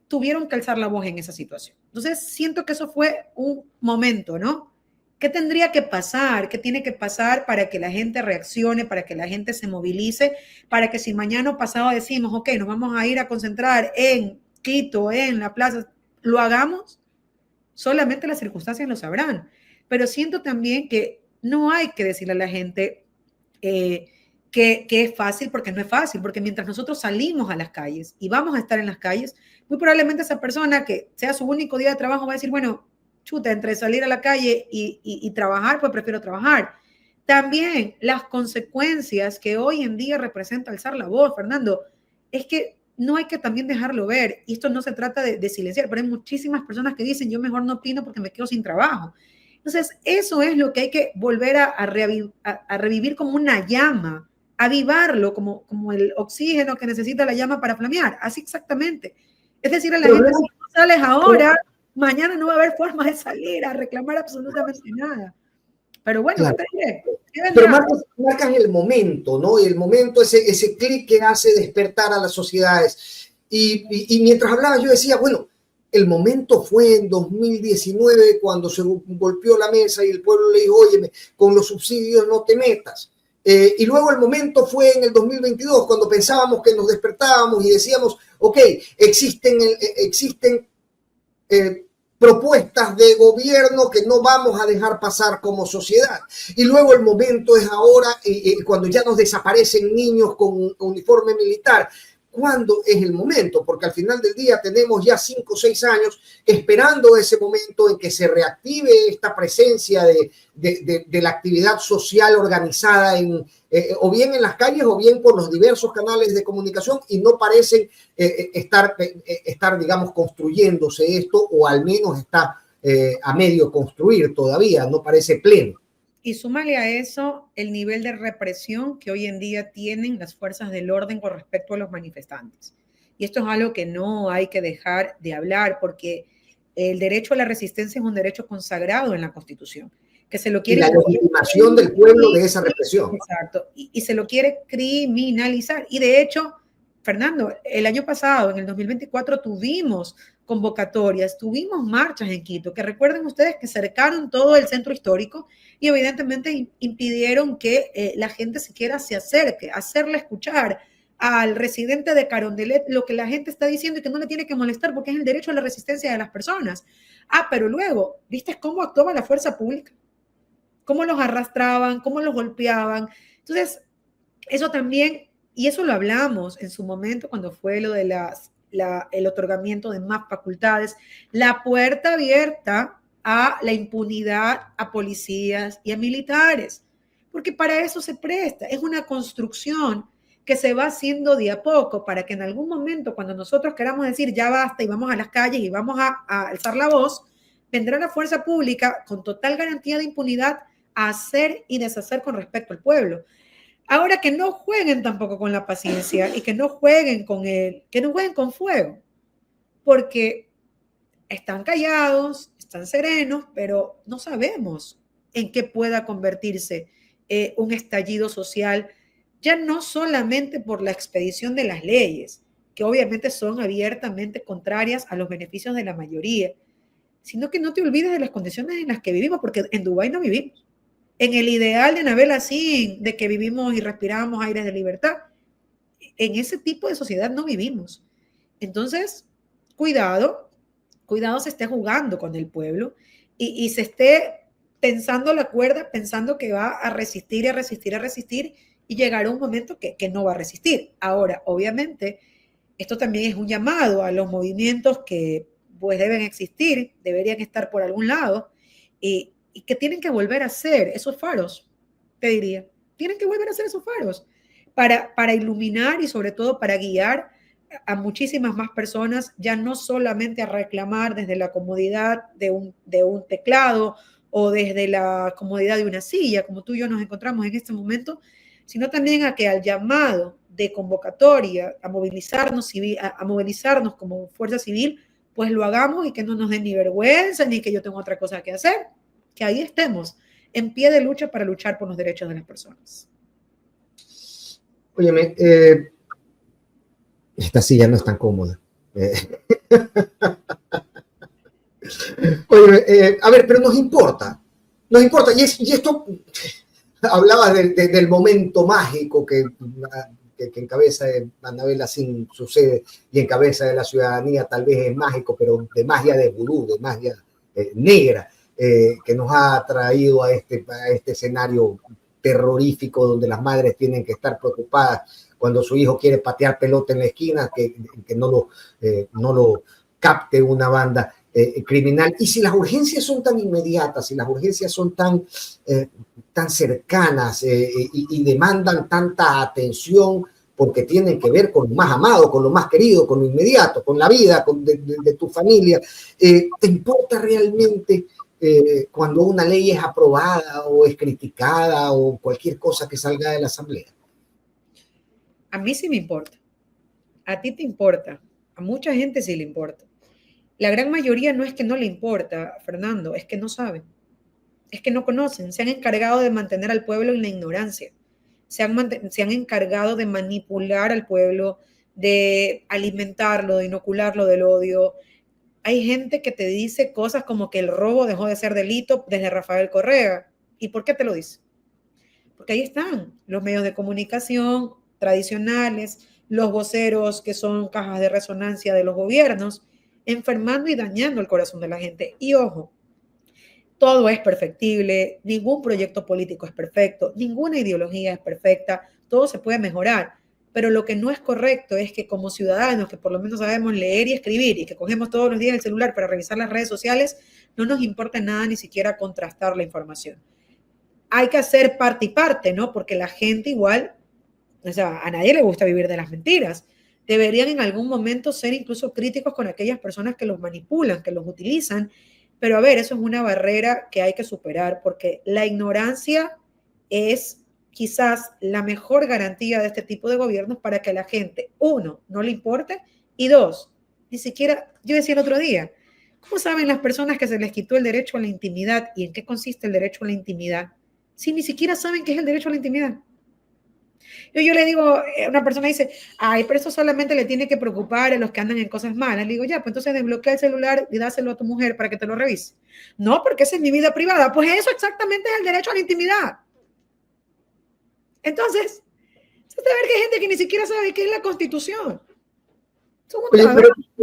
tuvieron que alzar la voz en esa situación. Entonces, siento que eso fue un momento, ¿no? ¿Qué tendría que pasar? ¿Qué tiene que pasar para que la gente reaccione, para que la gente se movilice, para que si mañana o pasado decimos, ok, nos vamos a ir a concentrar en Quito, en la plaza, lo hagamos? Solamente las circunstancias lo sabrán. Pero siento también que no hay que decirle a la gente que es fácil, porque no es fácil, porque mientras nosotros salimos a las calles y vamos a estar en las calles, muy probablemente esa persona que sea su único día de trabajo va a decir, bueno, chuta, entre salir a la calle y trabajar, pues prefiero trabajar. También las consecuencias que hoy en día representa alzar la voz, Fernando, es que no hay que también dejarlo ver. Y esto no se trata de silenciar, pero hay muchísimas personas que dicen, yo mejor no opino porque me quedo sin trabajo. Entonces, eso es lo que hay que volver a revivir como una llama, avivarlo como el oxígeno que necesita la llama para flamear, así exactamente. Es decir, a la gente, si no sales ahora, mañana no va a haber forma de salir a reclamar absolutamente nada. Pero bueno, claro. ¿qué te diré? Pero marcas el momento, ¿no? Y el momento, ese clic que hace despertar a las sociedades. Y mientras hablaba yo decía, bueno, el momento fue en 2019 cuando se golpeó la mesa y el pueblo le dijo, oye, con los subsidios no te metas. Y luego el momento fue en el 2022 cuando pensábamos que nos despertábamos y decíamos, ok, existen propuestas de gobierno que no vamos a dejar pasar como sociedad. Y luego el momento es ahora, cuando ya nos desaparecen niños con uniforme militar. ¿Cuándo es el momento? Porque al final del día tenemos ya 5 o 6 años esperando ese momento en que se reactive esta presencia de la actividad social organizada o bien en las calles o bien por los diversos canales de comunicación, y no parecen estar, digamos, construyéndose esto, o al menos está a medio construir todavía, no parece pleno. Y súmale a eso el nivel de represión que hoy en día tienen las fuerzas del orden con respecto a los manifestantes. Y esto es algo que no hay que dejar de hablar, porque el derecho a la resistencia es un derecho consagrado en la Constitución, que se lo quiere... Y la legitimación del pueblo de esa represión. Exacto, y se lo quiere criminalizar. Y de hecho, Fernando, el año pasado, en el 2024, tuvimos convocatorias, tuvimos marchas en Quito, que recuerden ustedes que cercaron todo el centro histórico y evidentemente impidieron que la gente siquiera se acerque, hacerle escuchar al residente de Carondelet lo que la gente está diciendo y que no le tiene que molestar porque es el derecho a la resistencia de las personas. Ah, pero luego, ¿viste cómo actuaba la fuerza pública? Cómo los arrastraban, cómo los golpeaban. Entonces, eso también, y eso lo hablamos en su momento cuando fue lo de el otorgamiento de más facultades, la puerta abierta a la impunidad a policías y a militares, porque para eso se presta, es una construcción que se va haciendo de a poco para que en algún momento, cuando nosotros queramos decir ya basta y vamos a las calles y vamos a alzar la voz, vendrá la fuerza pública con total garantía de impunidad a hacer y deshacer con respecto al pueblo. Ahora, que no jueguen tampoco con la paciencia y que no jueguen que no jueguen con fuego, porque están callados, están serenos, pero no sabemos en qué pueda convertirse un estallido social, ya no solamente por la expedición de las leyes, que obviamente son abiertamente contrarias a los beneficios de la mayoría, sino que no te olvides de las condiciones en las que vivimos, porque en Dubái no vivimos. En el ideal de Nabel Asín, de que vivimos y respiramos aires de libertad, en ese tipo de sociedad no vivimos. Entonces, cuidado se esté jugando con el pueblo y se esté tensando la cuerda, pensando que va a resistir, y llegará un momento que no va a resistir. Ahora, obviamente, esto también es un llamado a los movimientos que pues deben existir, deberían estar por algún lado, y que tienen que volver a hacer esos faros, te diría. Tienen que volver a hacer esos faros para iluminar y sobre todo para guiar a muchísimas más personas, ya no solamente a reclamar desde la comodidad de un teclado o desde la comodidad de una silla, como tú y yo nos encontramos en este momento, sino también a que al llamado de convocatoria a movilizarnos, a movilizarnos como fuerza civil, pues lo hagamos y que no nos den ni vergüenza ni que yo tengo otra cosa que hacer, que ahí estemos en pie de lucha para luchar por los derechos de las personas. Óyeme, esta silla no es tan cómoda. Oye, a ver, pero nos importa, y esto hablaba del momento mágico que en cabeza de Anabela Sin sucede y en cabeza de la ciudadanía tal vez es mágico, pero de magia de vudú, de magia negra, que nos ha traído a este escenario terrorífico donde las madres tienen que estar preocupadas cuando su hijo quiere patear pelota en la esquina, que no lo capte una banda criminal. Y si las urgencias son tan inmediatas, si las urgencias son tan cercanas y demandan tanta atención porque tienen que ver con lo más amado, con lo más querido, con lo inmediato, con la vida de tu familia, ¿te importa realmente cuando una ley es aprobada o es criticada o cualquier cosa que salga de la Asamblea? A mí sí me importa. A ti te importa. A mucha gente sí le importa. La gran mayoría no es que no le importa, Fernando, es que no saben, es que no conocen, se han encargado de mantener al pueblo en la ignorancia, se han encargado de manipular al pueblo, de alimentarlo, de inocularlo del odio. Hay gente que te dice cosas como que el robo dejó de ser delito desde Rafael Correa. ¿Y por qué te lo dice? Porque ahí están los medios de comunicación tradicionales, los voceros que son cajas de resonancia de los gobiernos, enfermando y dañando el corazón de la gente. Y ojo, todo es perfectible, ningún proyecto político es perfecto, ninguna ideología es perfecta, todo se puede mejorar, pero lo que no es correcto es que como ciudadanos que por lo menos sabemos leer y escribir y que cogemos todos los días el celular para revisar las redes sociales, no nos importa nada ni siquiera contrastar la información. Hay que hacer parte y parte, ¿no? Porque la gente igual, o sea, a nadie le gusta vivir de las mentiras. Deberían en algún momento ser incluso críticos con aquellas personas que los manipulan, que los utilizan. Pero a ver, eso es una barrera que hay que superar porque la ignorancia es quizás la mejor garantía de este tipo de gobiernos para que a la gente, uno, no le importe y dos, ni siquiera, yo decía el otro día, ¿cómo saben las personas que se les quitó el derecho a la intimidad y en qué consiste el derecho a la intimidad? Si ni siquiera saben qué es el derecho a la intimidad. Yo le digo, una persona dice, ay, pero eso solamente le tiene que preocupar a los que andan en cosas malas. Le digo, ya, pues entonces desbloquea el celular y dáselo a tu mujer para que te lo revise. No, porque esa es mi vida privada. Pues eso exactamente es el derecho a la intimidad. Entonces, se debe ver que hay gente que ni siquiera sabe qué es la Constitución. Oye,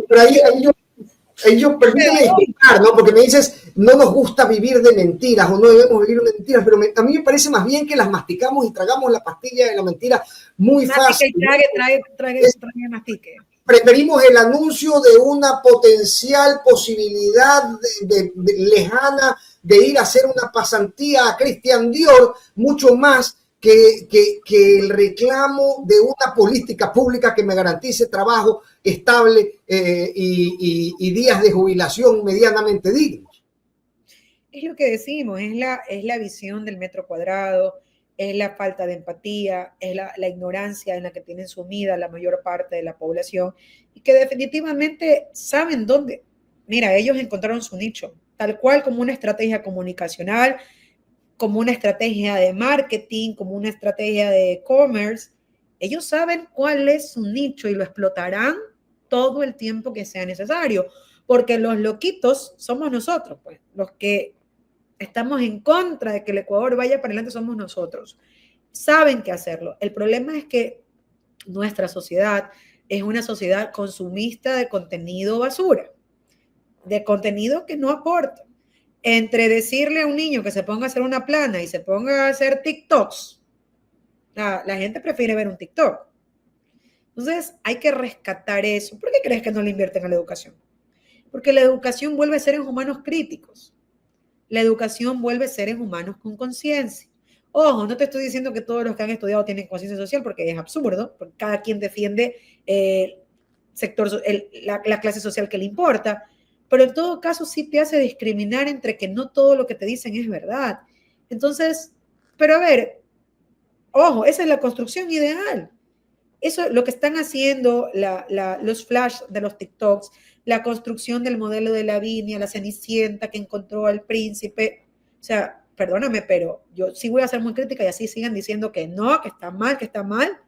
pero ahí permíteme explicar, ¿no? Porque me dices, no nos gusta vivir de mentiras o no debemos vivir de mentiras, pero a mí me parece más bien que las masticamos y tragamos la pastilla de la mentira muy fácil. Trague, mastique. Preferimos el anuncio de una potencial posibilidad lejana de ir a hacer una pasantía a Christian Dior, mucho más que el reclamo de una política pública que me garantice trabajo estable y días de jubilación medianamente dignos. Es lo que decimos, es la visión del metro cuadrado, es la falta de empatía, es la ignorancia en la que tienen sumida la mayor parte de la población y que definitivamente saben dónde. Mira, ellos encontraron su nicho, tal cual como una estrategia comunicacional, como una estrategia de marketing, como una estrategia de e-commerce. Ellos saben cuál es su nicho y lo explotarán todo el tiempo que sea necesario, porque los loquitos somos nosotros, pues, los que estamos en contra de que el Ecuador vaya para adelante somos nosotros. Saben qué hacerlo. El problema es que nuestra sociedad es una sociedad consumista de contenido basura, de contenido que no aporta. Entre decirle a un niño que se ponga a hacer una plana y se ponga a hacer TikToks, la gente prefiere ver un TikTok. Entonces hay que rescatar eso. ¿Por qué crees que no le invierten a la educación? Porque la educación vuelve a seres humanos críticos. La educación vuelve seres humanos con conciencia. Ojo, no te estoy diciendo que todos los que han estudiado tienen conciencia social porque es absurdo, porque cada quien defiende la clase social que le importa, pero en todo caso sí te hace discriminar entre que no todo lo que te dicen es verdad. Entonces, pero a ver, ojo, esa es la construcción ideal. Eso lo que están haciendo los flash de los TikToks, la construcción del modelo de Lavinia, la Cenicienta que encontró al príncipe. O sea, perdóname, pero yo sí voy a ser muy crítica y así sigan diciendo que no, que está mal, que está mal.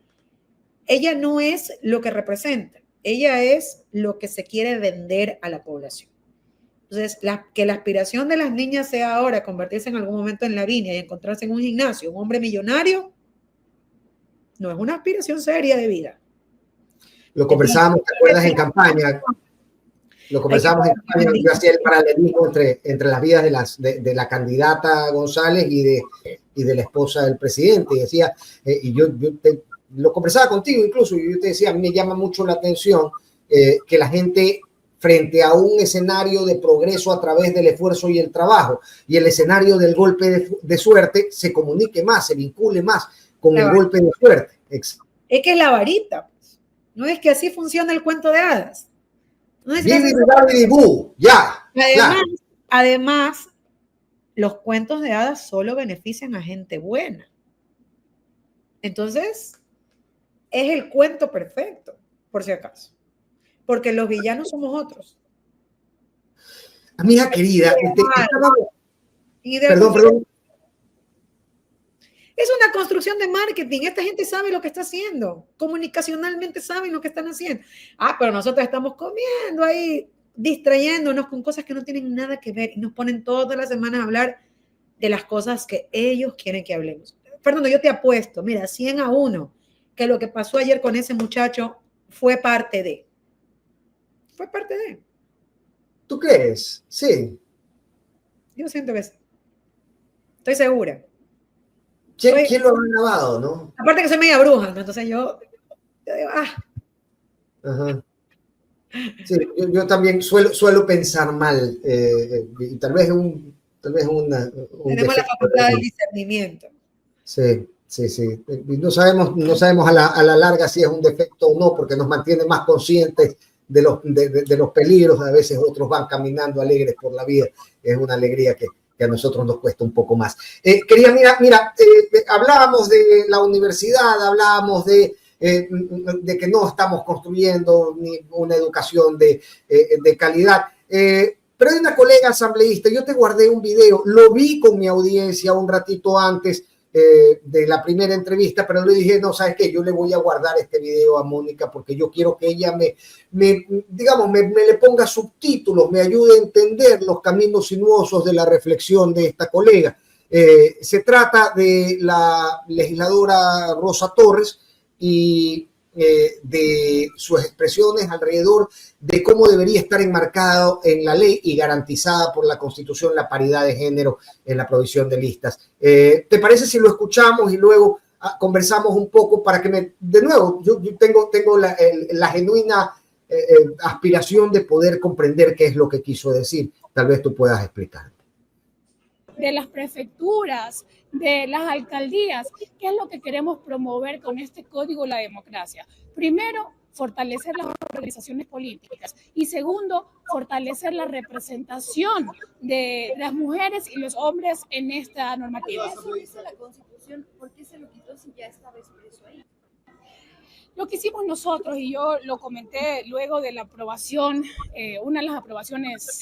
Ella no es lo que representa, ella es lo que se quiere vender a la población. Entonces, que la aspiración de las niñas sea ahora convertirse en algún momento en Lavinia y encontrarse en un gimnasio, un hombre millonario, no es una aspiración seria de vida. Lo conversábamos, ¿te acuerdas? En campaña. Lo conversábamos en campaña. Yo hacía el paralelismo entre las vidas de la candidata González y de la esposa del presidente. Y decía, lo conversaba contigo incluso, y yo te decía, a mí me llama mucho la atención que la gente, frente a un escenario de progreso a través del esfuerzo y el trabajo, y el escenario del golpe de suerte, se comunique más, se vincule más con el golpe de suerte. Es que es la varita, pues. No es que así funciona el cuento de hadas. No es además, los cuentos de hadas solo benefician a gente buena. Entonces, es el cuento perfecto, por si acaso. Porque los villanos somos otros. Amiga querida, perdón. Es una construcción de marketing. Esta gente sabe lo que está haciendo. Comunicacionalmente saben lo que están haciendo. Pero nosotros estamos comiendo ahí, distrayéndonos con cosas que no tienen nada que ver y nos ponen todas las semanas a hablar de las cosas que ellos quieren que hablemos. Fernando, yo te apuesto, mira, 100-1, que lo que pasó ayer con ese muchacho fue parte de. Fue parte de. ¿Tú crees? Sí. Yo siento que sí. Estoy segura. ¿Quién lo ha grabado, no? Aparte que soy media bruja, ¿no? Entonces yo digo, Ajá. Sí, yo también suelo pensar mal, y tal vez tenemos la facultad del discernimiento. Sí. No sabemos a la larga si es un defecto o no, porque nos mantiene más conscientes de los peligros. A veces otros van caminando alegres por la vida. Es una alegría que a nosotros nos cuesta un poco más. Hablábamos de la universidad, hablábamos de que no estamos construyendo ni una educación de calidad. Pero hay una colega asambleísta, yo te guardé un video, lo vi con mi audiencia un ratito antes de la primera entrevista, pero le dije, no, ¿sabes qué? Yo le voy a guardar este video a Mónica porque yo quiero que ella me le ponga subtítulos, me ayude a entender los caminos sinuosos de la reflexión de esta colega. Se trata de la legisladora Rosa Torres y de sus expresiones alrededor de cómo debería estar enmarcado en la ley y garantizada por la Constitución la paridad de género en la provisión de listas. ¿Te parece si lo escuchamos y luego conversamos un poco para que de nuevo, yo tengo la genuina aspiración de poder comprender qué es lo que quiso decir? Tal vez tú puedas explicar. De las prefecturas, de las alcaldías, ¿qué es lo que queremos promover con este código de la democracia? Primero, fortalecer las organizaciones políticas y segundo, fortalecer la representación de las mujeres y los hombres en esta normativa. Eso dice la Constitución, ¿por qué se lo quitó si ya estaba expreso ahí? Lo que hicimos nosotros, y yo lo comenté luego de la aprobación, una de las aprobaciones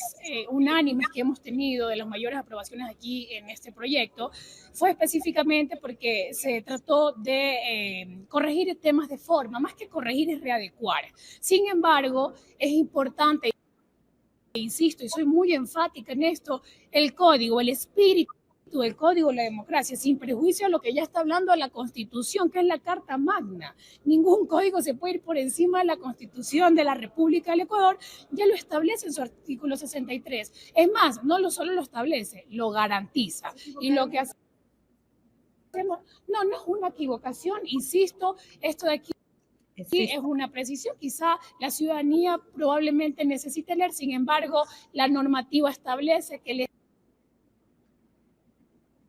unánimes que hemos tenido, de las mayores aprobaciones aquí en este proyecto, fue específicamente porque se trató de corregir temas de forma, más que corregir es readecuar. Sin embargo, es importante, insisto, y soy muy enfática en esto, el código, el espíritu del Código de la Democracia, sin prejuicio a lo que ya está hablando la Constitución, que es la Carta Magna. Ningún código se puede ir por encima de la Constitución de la República del Ecuador, ya lo establece en su artículo 63. Es más, no solo lo establece, lo garantiza. Y lo que hacemos, no es una equivocación, insisto, esto de aquí es una precisión, quizá la ciudadanía probablemente necesite leer, sin embargo, la normativa establece que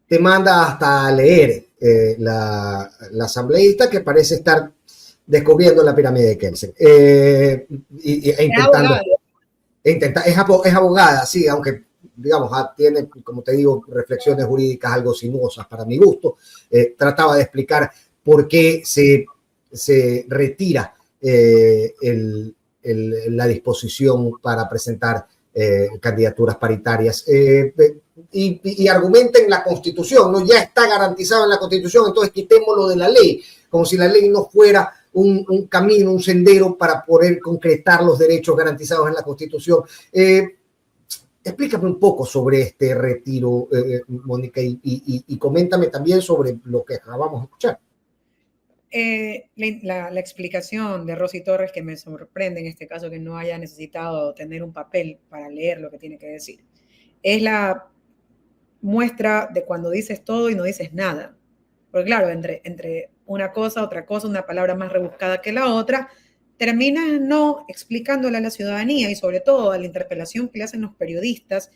te manda hasta leer la asambleísta, que parece estar descubriendo la pirámide de Kelsen. Es abogada, sí, aunque, digamos, tiene, como te digo, reflexiones jurídicas algo sinuosas para mi gusto. Trataba de explicar por qué se retira la disposición para presentar candidaturas paritarias. Y argumenta en la Constitución, ¿no? Ya está garantizado en la Constitución, entonces quitémoslo de la ley, como si la ley no fuera un camino, un sendero para poder concretar los derechos garantizados en la Constitución. Explícame un poco sobre este retiro, Mónica, y coméntame también sobre lo que acabamos de escuchar. La explicación de Rosy Torres, que me sorprende en este caso que no haya necesitado tener un papel para leer lo que tiene que decir, es la muestra de cuando dices todo y no dices nada. Porque claro, entre una cosa, otra cosa, una palabra más rebuscada que la otra, terminas no explicándole a la ciudadanía y sobre todo a la interpelación que le hacen los periodistas,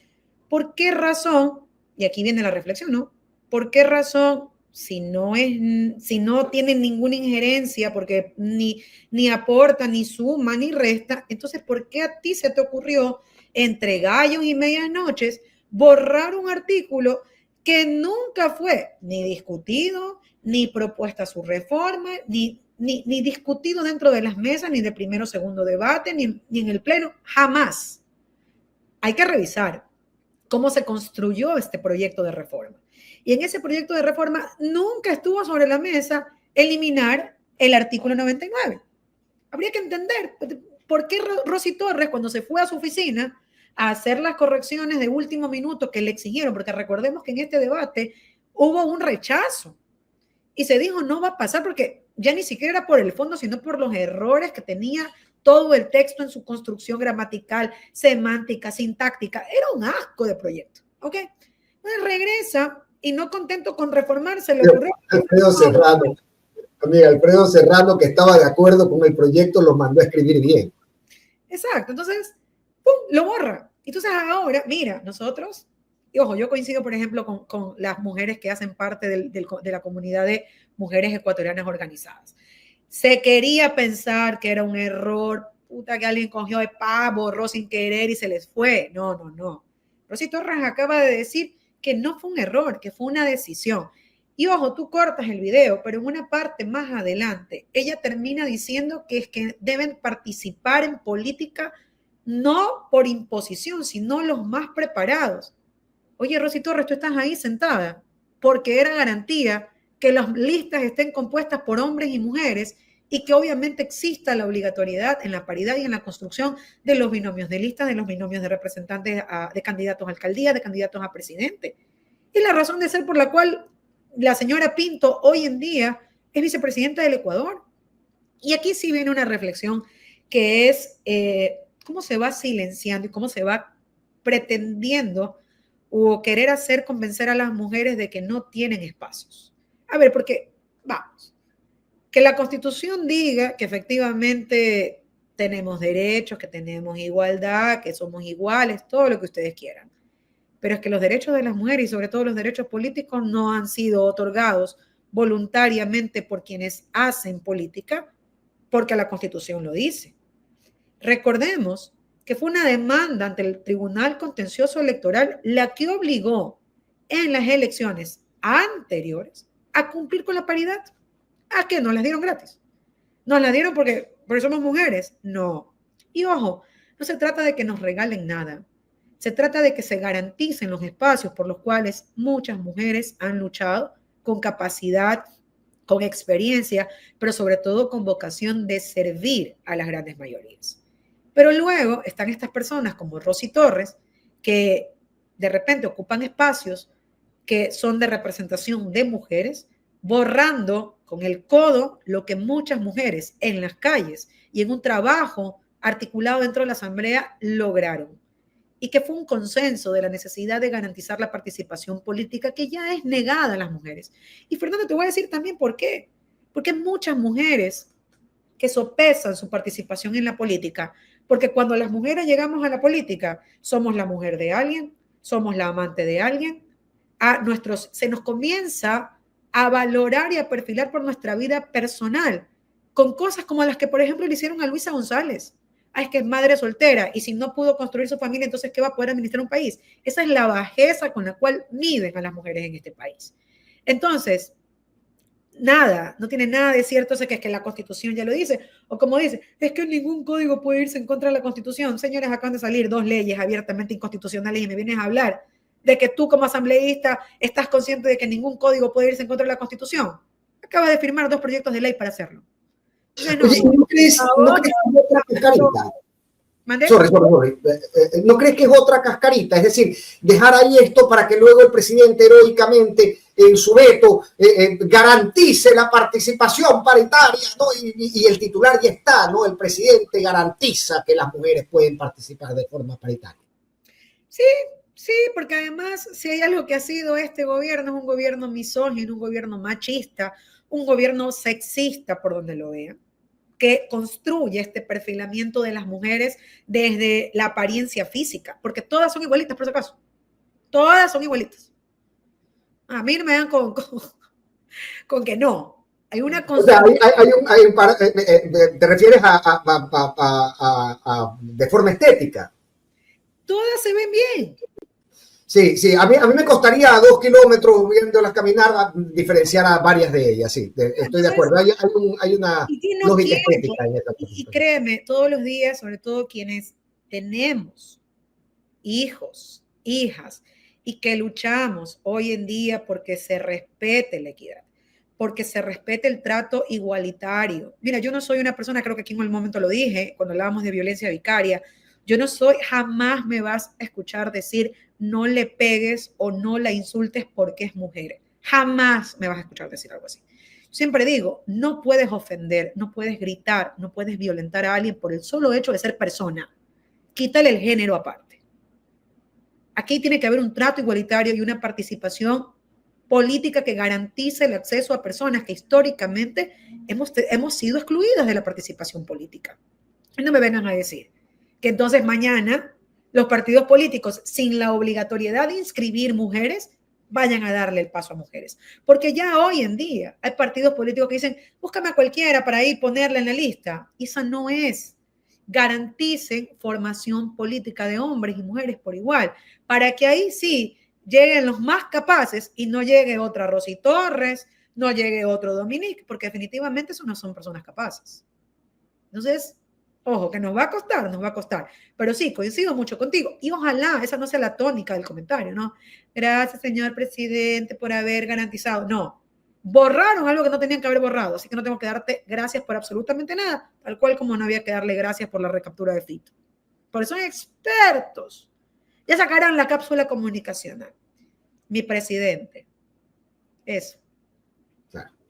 por qué razón, y aquí viene la reflexión, ¿no? ¿Por qué razón, si no tienen ninguna injerencia, porque ni aporta, ni suma, ni resta, entonces ¿por qué a ti se te ocurrió entre gallos y medianoches borrar un artículo que nunca fue ni discutido, ni propuesta su reforma, ni discutido dentro de las mesas, ni de primero o segundo debate, ni en el pleno, jamás? Hay que revisar cómo se construyó este proyecto de reforma. Y en ese proyecto de reforma nunca estuvo sobre la mesa eliminar el artículo 99. Habría que entender por qué Rosy Torres, cuando se fue a su oficina a hacer las correcciones de último minuto que le exigieron, porque recordemos que en este debate hubo un rechazo y se dijo no va a pasar porque ya ni siquiera era por el fondo, sino por los errores que tenía todo el texto en su construcción gramatical, semántica, sintáctica. Era un asco de proyecto, ¿ok? Entonces regresa y no contento con reformarse, le ocurrió... Alfredo Serrano, que estaba de acuerdo con el proyecto, lo mandó a escribir bien. Exacto, entonces, ¡pum!, lo borra. Entonces ahora, mira, nosotros, y ojo, yo coincido, por ejemplo, con las mujeres que hacen parte de la comunidad de mujeres ecuatorianas organizadas. Se quería pensar que era un error, puta, que alguien cogió de borró sin querer y se les fue. No. Rosy Torres acaba de decir que no fue un error, que fue una decisión. Y ojo, tú cortas el video, pero en una parte más adelante, ella termina diciendo que es que deben participar en política no por imposición, sino los más preparados. Oye, Rosy Torres, tú estás ahí sentada porque era garantía que las listas estén compuestas por hombres y mujeres y que obviamente exista la obligatoriedad en la paridad y en la construcción de los binomios de listas, de los binomios de representantes, de candidatos a alcaldía, de candidatos a presidente. Y la razón de ser por la cual la señora Pinto hoy en día es vicepresidenta del Ecuador. Y aquí sí viene una reflexión que es cómo se va silenciando y cómo se va pretendiendo o querer hacer convencer a las mujeres de que no tienen espacios. A ver, porque, vamos, que la Constitución diga que efectivamente tenemos derechos, que tenemos igualdad, que somos iguales, todo lo que ustedes quieran. Pero es que los derechos de las mujeres y sobre todo los derechos políticos no han sido otorgados voluntariamente por quienes hacen política, porque la Constitución lo dice. Recordemos que fue una demanda ante el Tribunal Contencioso Electoral la que obligó en las elecciones anteriores a cumplir con la paridad. ¿A qué? ¿Nos las dieron gratis? ¿Nos las dieron porque somos mujeres? No. Y ojo, no se trata de que nos regalen nada. Se trata de que se garanticen los espacios por los cuales muchas mujeres han luchado con capacidad, con experiencia, pero sobre todo con vocación de servir a las grandes mayorías. Pero luego están estas personas como Rosy Torres, que de repente ocupan espacios que son de representación de mujeres, borrando con el codo lo que muchas mujeres en las calles y en un trabajo articulado dentro de la Asamblea lograron. Y que fue un consenso de la necesidad de garantizar la participación política que ya es negada a las mujeres. Y Fernando, te voy a decir también por qué. Porque hay muchas mujeres que sopesan su participación en la política, porque cuando las mujeres llegamos a la política, somos la mujer de alguien, somos la amante de alguien, se nos comienza a valorar y a perfilar por nuestra vida personal, con cosas como las que, por ejemplo, le hicieron a Luisa González. Es que es madre soltera y si no pudo construir su familia, entonces ¿qué va a poder administrar un país? Esa es la bajeza con la cual miden a las mujeres en este país. Entonces, no tiene nada de cierto ese que es que la Constitución ya lo dice, o como dice, es que ningún código puede irse en contra de la Constitución. Señores, acaban de salir 2 leyes abiertamente inconstitucionales y me vienes a hablar de que tú como asambleísta estás consciente de que ningún código puede irse en contra de la Constitución. Acabas de firmar 2 proyectos de ley para hacerlo. Oye, ¿no crees ¿Mande? Sorry. ¿No crees que es otra cascarita? Es decir, dejar ahí esto para que luego el presidente heroicamente en su veto garantice la participación paritaria, ¿no? Y el titular ya está, ¿no? El presidente garantiza que las mujeres pueden participar de forma paritaria. Sí, porque además, si hay algo que ha sido este gobierno, es un gobierno misógino, un gobierno machista, un gobierno sexista, por donde lo vean, que construye este perfilamiento de las mujeres desde la apariencia física, porque todas son igualitas, por si acaso. Todas son igualitas. A mí no me dan con que no. Hay una O sea, te refieres de forma estética. Todas se ven bien. Sí, a mí me costaría 2 kilómetros viéndolas caminar diferenciar a varias de ellas, sí, estoy de acuerdo. Hay una lógica estética en esta cosa. Y créeme, todos los días, sobre todo quienes tenemos hijos, hijas, y que luchamos hoy en día porque se respete la equidad, porque se respete el trato igualitario. Mira, yo no soy una persona, creo que aquí en un momento lo dije, cuando hablábamos de violencia vicaria, yo no soy, jamás me vas a escuchar decir no le pegues o no la insultes porque es mujer. Jamás me vas a escuchar decir algo así. Siempre digo, no puedes ofender, no puedes gritar, no puedes violentar a alguien por el solo hecho de ser persona. Quítale el género aparte. Aquí tiene que haber un trato igualitario y una participación política que garantice el acceso a personas que históricamente hemos sido excluidas de la participación política. Y no me vengan a decir que entonces mañana los partidos políticos, sin la obligatoriedad de inscribir mujeres, vayan a darle el paso a mujeres. Porque ya hoy en día hay partidos políticos que dicen, búscame a cualquiera para ir ponerla en la lista. Y esa no es. Garanticen formación política de hombres y mujeres por igual, para que ahí sí lleguen los más capaces y no llegue otra Rosy Torres, no llegue otro Dominique, porque definitivamente esos no son personas capaces. Entonces, ojo, que nos va a costar. Pero sí, coincido mucho contigo. Y ojalá esa no sea la tónica del comentario, ¿no? Gracias, señor presidente, por haber garantizado. No, borraron algo que no tenían que haber borrado, así que no tengo que darte gracias por absolutamente nada, tal cual como no había que darle gracias por la recaptura de Fito. Por eso son expertos. Ya sacarán la cápsula comunicacional. Mi presidente. Eso.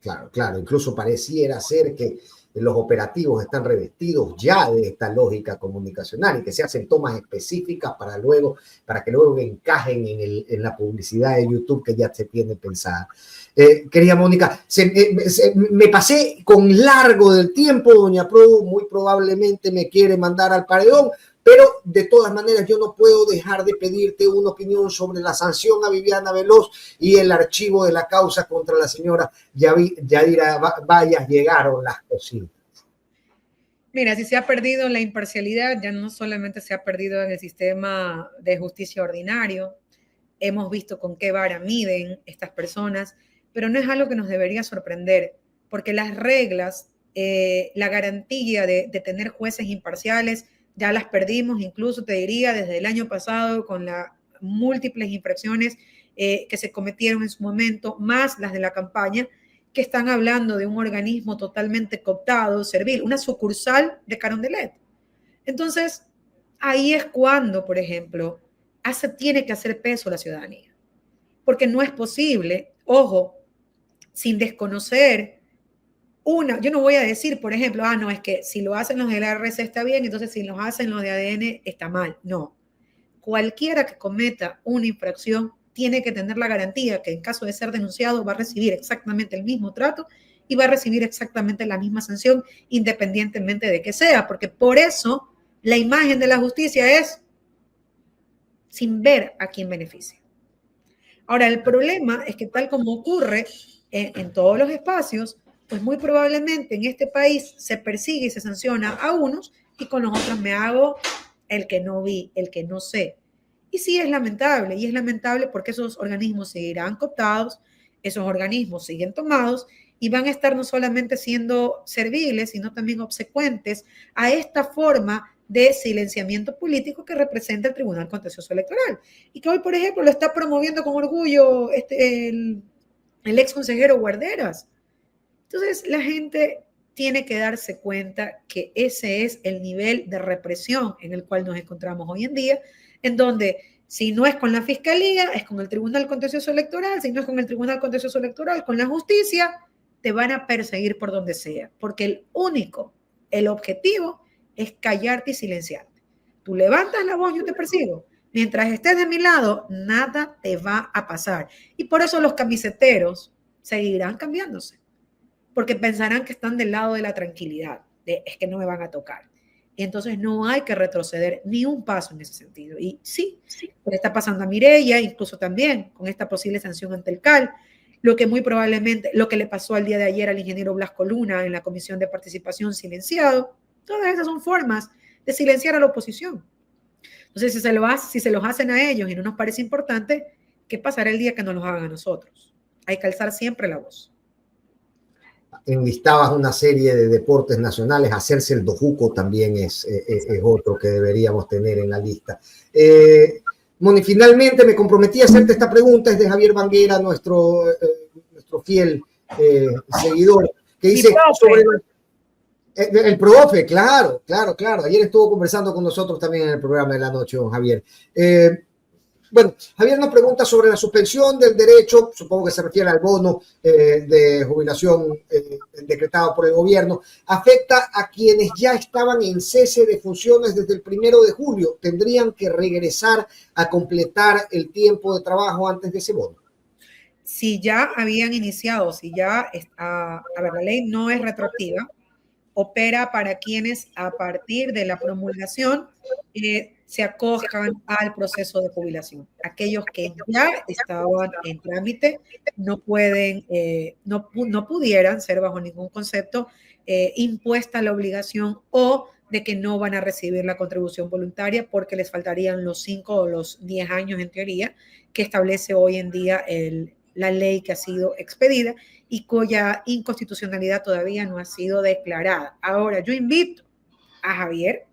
Claro. Incluso pareciera ser que los operativos están revestidos ya de esta lógica comunicacional y que se hacen tomas específicas para que luego encajen en la publicidad de YouTube que ya se tiene pensada. Querida Mónica, me pasé con largo del tiempo, doña Produ muy probablemente me quiere mandar al paredón, pero de todas maneras yo no puedo dejar de pedirte una opinión sobre la sanción a Viviana Veloz y el archivo de la causa contra la señora Yadira Vallas. Llegaron las cositas. Mira, si se ha perdido la imparcialidad, ya no solamente se ha perdido en el sistema de justicia ordinario, hemos visto con qué vara miden estas personas, pero no es algo que nos debería sorprender, porque las reglas, la garantía de tener jueces imparciales, ya las perdimos, incluso te diría desde el año pasado con las múltiples infracciones que se cometieron en su momento, más las de la campaña, que están hablando de un organismo totalmente cooptado, servil, una sucursal de Carondelet. Entonces, ahí es cuando, por ejemplo, tiene que hacer peso la ciudadanía, porque no es posible, ojo, sin desconocer yo no voy a decir, por ejemplo, no, es que si lo hacen los de la RC está bien, entonces si lo hacen los de ADN está mal. No. Cualquiera que cometa una infracción tiene que tener la garantía que en caso de ser denunciado va a recibir exactamente el mismo trato y va a recibir exactamente la misma sanción independientemente de que sea, porque por eso la imagen de la justicia es sin ver a quién beneficia. Ahora, el problema es que tal como ocurre en todos los espacios, pues muy probablemente en este país se persigue y se sanciona a unos y con los otros me hago el que no vi, el que no sé. Y sí es lamentable, y es lamentable porque esos organismos seguirán cooptados, esos organismos siguen tomados y van a estar no solamente siendo serviles, sino también obsecuentes a esta forma de silenciamiento político que representa el Tribunal Contencioso Electoral. Y que hoy, por ejemplo, lo está promoviendo con orgullo el ex consejero Guarderas. Entonces, la gente tiene que darse cuenta que ese es el nivel de represión en el cual nos encontramos hoy en día, en donde si no es con la Fiscalía, es con el Tribunal Contencioso Electoral, si no es con el Tribunal Contencioso Electoral, con la justicia, te van a perseguir por donde sea, porque el objetivo es callarte y silenciarte. Tú levantas la voz, yo te persigo. Mientras estés de mi lado, nada te va a pasar. Y por eso los camiseteros seguirán cambiándose, porque pensarán que están del lado de la tranquilidad, es que no me van a tocar. Y entonces no hay que retroceder ni un paso en ese sentido. Y sí, le está pasando a Mireya, incluso también con esta posible sanción ante el CAL, lo que muy probablemente, lo que le pasó al día de ayer al ingeniero Blasco Luna en la Comisión de Participación silenciado, todas esas son formas de silenciar a la oposición. Entonces, si se los hacen a ellos y no nos parece importante, ¿qué pasará el día que nos los hagan a nosotros? Hay que alzar siempre la voz. Enlistabas una serie de deportes nacionales, hacerse el dojuco también es otro que deberíamos tener en la lista. Moni, finalmente me comprometí a hacerte esta pregunta, es de Javier Banguera, nuestro fiel seguidor, que dice sobre el profe, claro. Ayer estuvo conversando con nosotros también en el programa de la noche, don Javier. Bueno, Javier nos pregunta sobre la suspensión del derecho, supongo que se refiere al bono de jubilación decretado por el gobierno, afecta a quienes ya estaban en cese de funciones desde el 1 de julio. ¿Tendrían que regresar a completar el tiempo de trabajo antes de ese bono? Si ya habían iniciado, a ver, la ley no es retroactiva, opera para quienes a partir de la promulgación se acojan al proceso de jubilación. Aquellos que ya estaban en trámite no pudieran ser bajo ningún concepto impuesta la obligación o de que no van a recibir la contribución voluntaria porque les faltarían los 5 o los 10 años en teoría que establece hoy en día la ley que ha sido expedida y cuya inconstitucionalidad todavía no ha sido declarada. Ahora, yo invito a Javier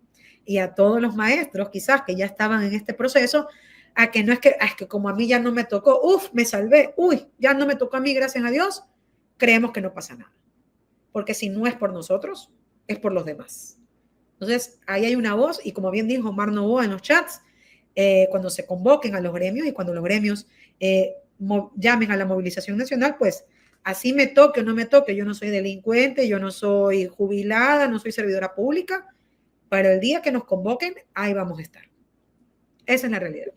y a todos los maestros, quizás que ya estaban en este proceso, a que no es que como a mí ya no me tocó, me salvé, ya no me tocó a mí, gracias a Dios, creemos que no pasa nada. Porque si no es por nosotros, es por los demás. Entonces, ahí hay una voz, y como bien dijo Omar Novoa en los chats, cuando se convoquen a los gremios y cuando los gremios llamen a la movilización nacional, pues así me toque o no me toque, yo no soy delincuente, yo no soy jubilada, no soy servidora pública, para el día que nos convoquen, ahí vamos a estar. Esa es la realidad.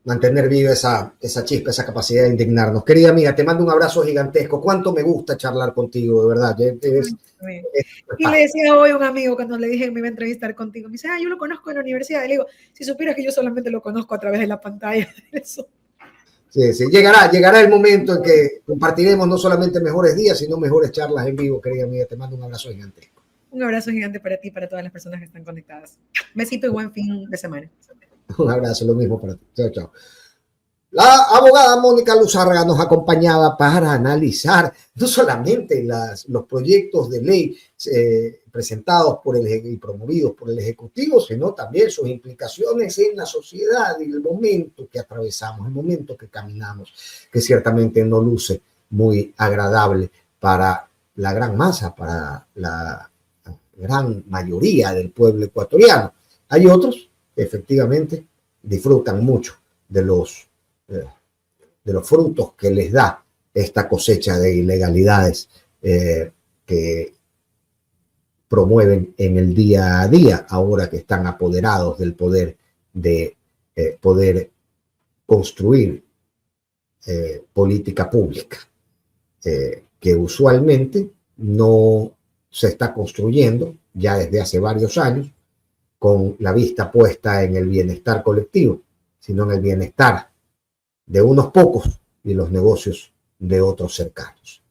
Mantener viva esa chispa, esa capacidad de indignarnos. Querida amiga, te mando un abrazo gigantesco. Cuánto me gusta charlar contigo, de verdad. Y le decía hoy a un amigo cuando le dije que me iba a entrevistar contigo, me dice, yo lo conozco en la universidad. Y le digo, si supieras que yo solamente lo conozco a través de la pantalla. Eso. Sí, llegará el momento en que compartiremos no solamente mejores días, sino mejores charlas en vivo, querida amiga. Te mando un abrazo gigantesco. Un abrazo gigante para ti y para todas las personas que están conectadas. Besito y buen fin de semana. Un abrazo, lo mismo para ti. Chao. La abogada Mónica Luzárraga nos acompañaba para analizar no solamente los proyectos de ley presentados y promovidos por el Ejecutivo, sino también sus implicaciones en la sociedad y el momento que atravesamos, el momento que caminamos, que ciertamente no luce muy agradable para la gran masa, para la gran mayoría del pueblo ecuatoriano. Hay otros que efectivamente disfrutan mucho de los frutos que les da esta cosecha de ilegalidades que promueven en el día a día, ahora que están apoderados del poder de poder construir política pública, que usualmente no se está construyendo ya desde hace varios años con la vista puesta en el bienestar colectivo, sino en el bienestar de unos pocos y los negocios de otros cercanos.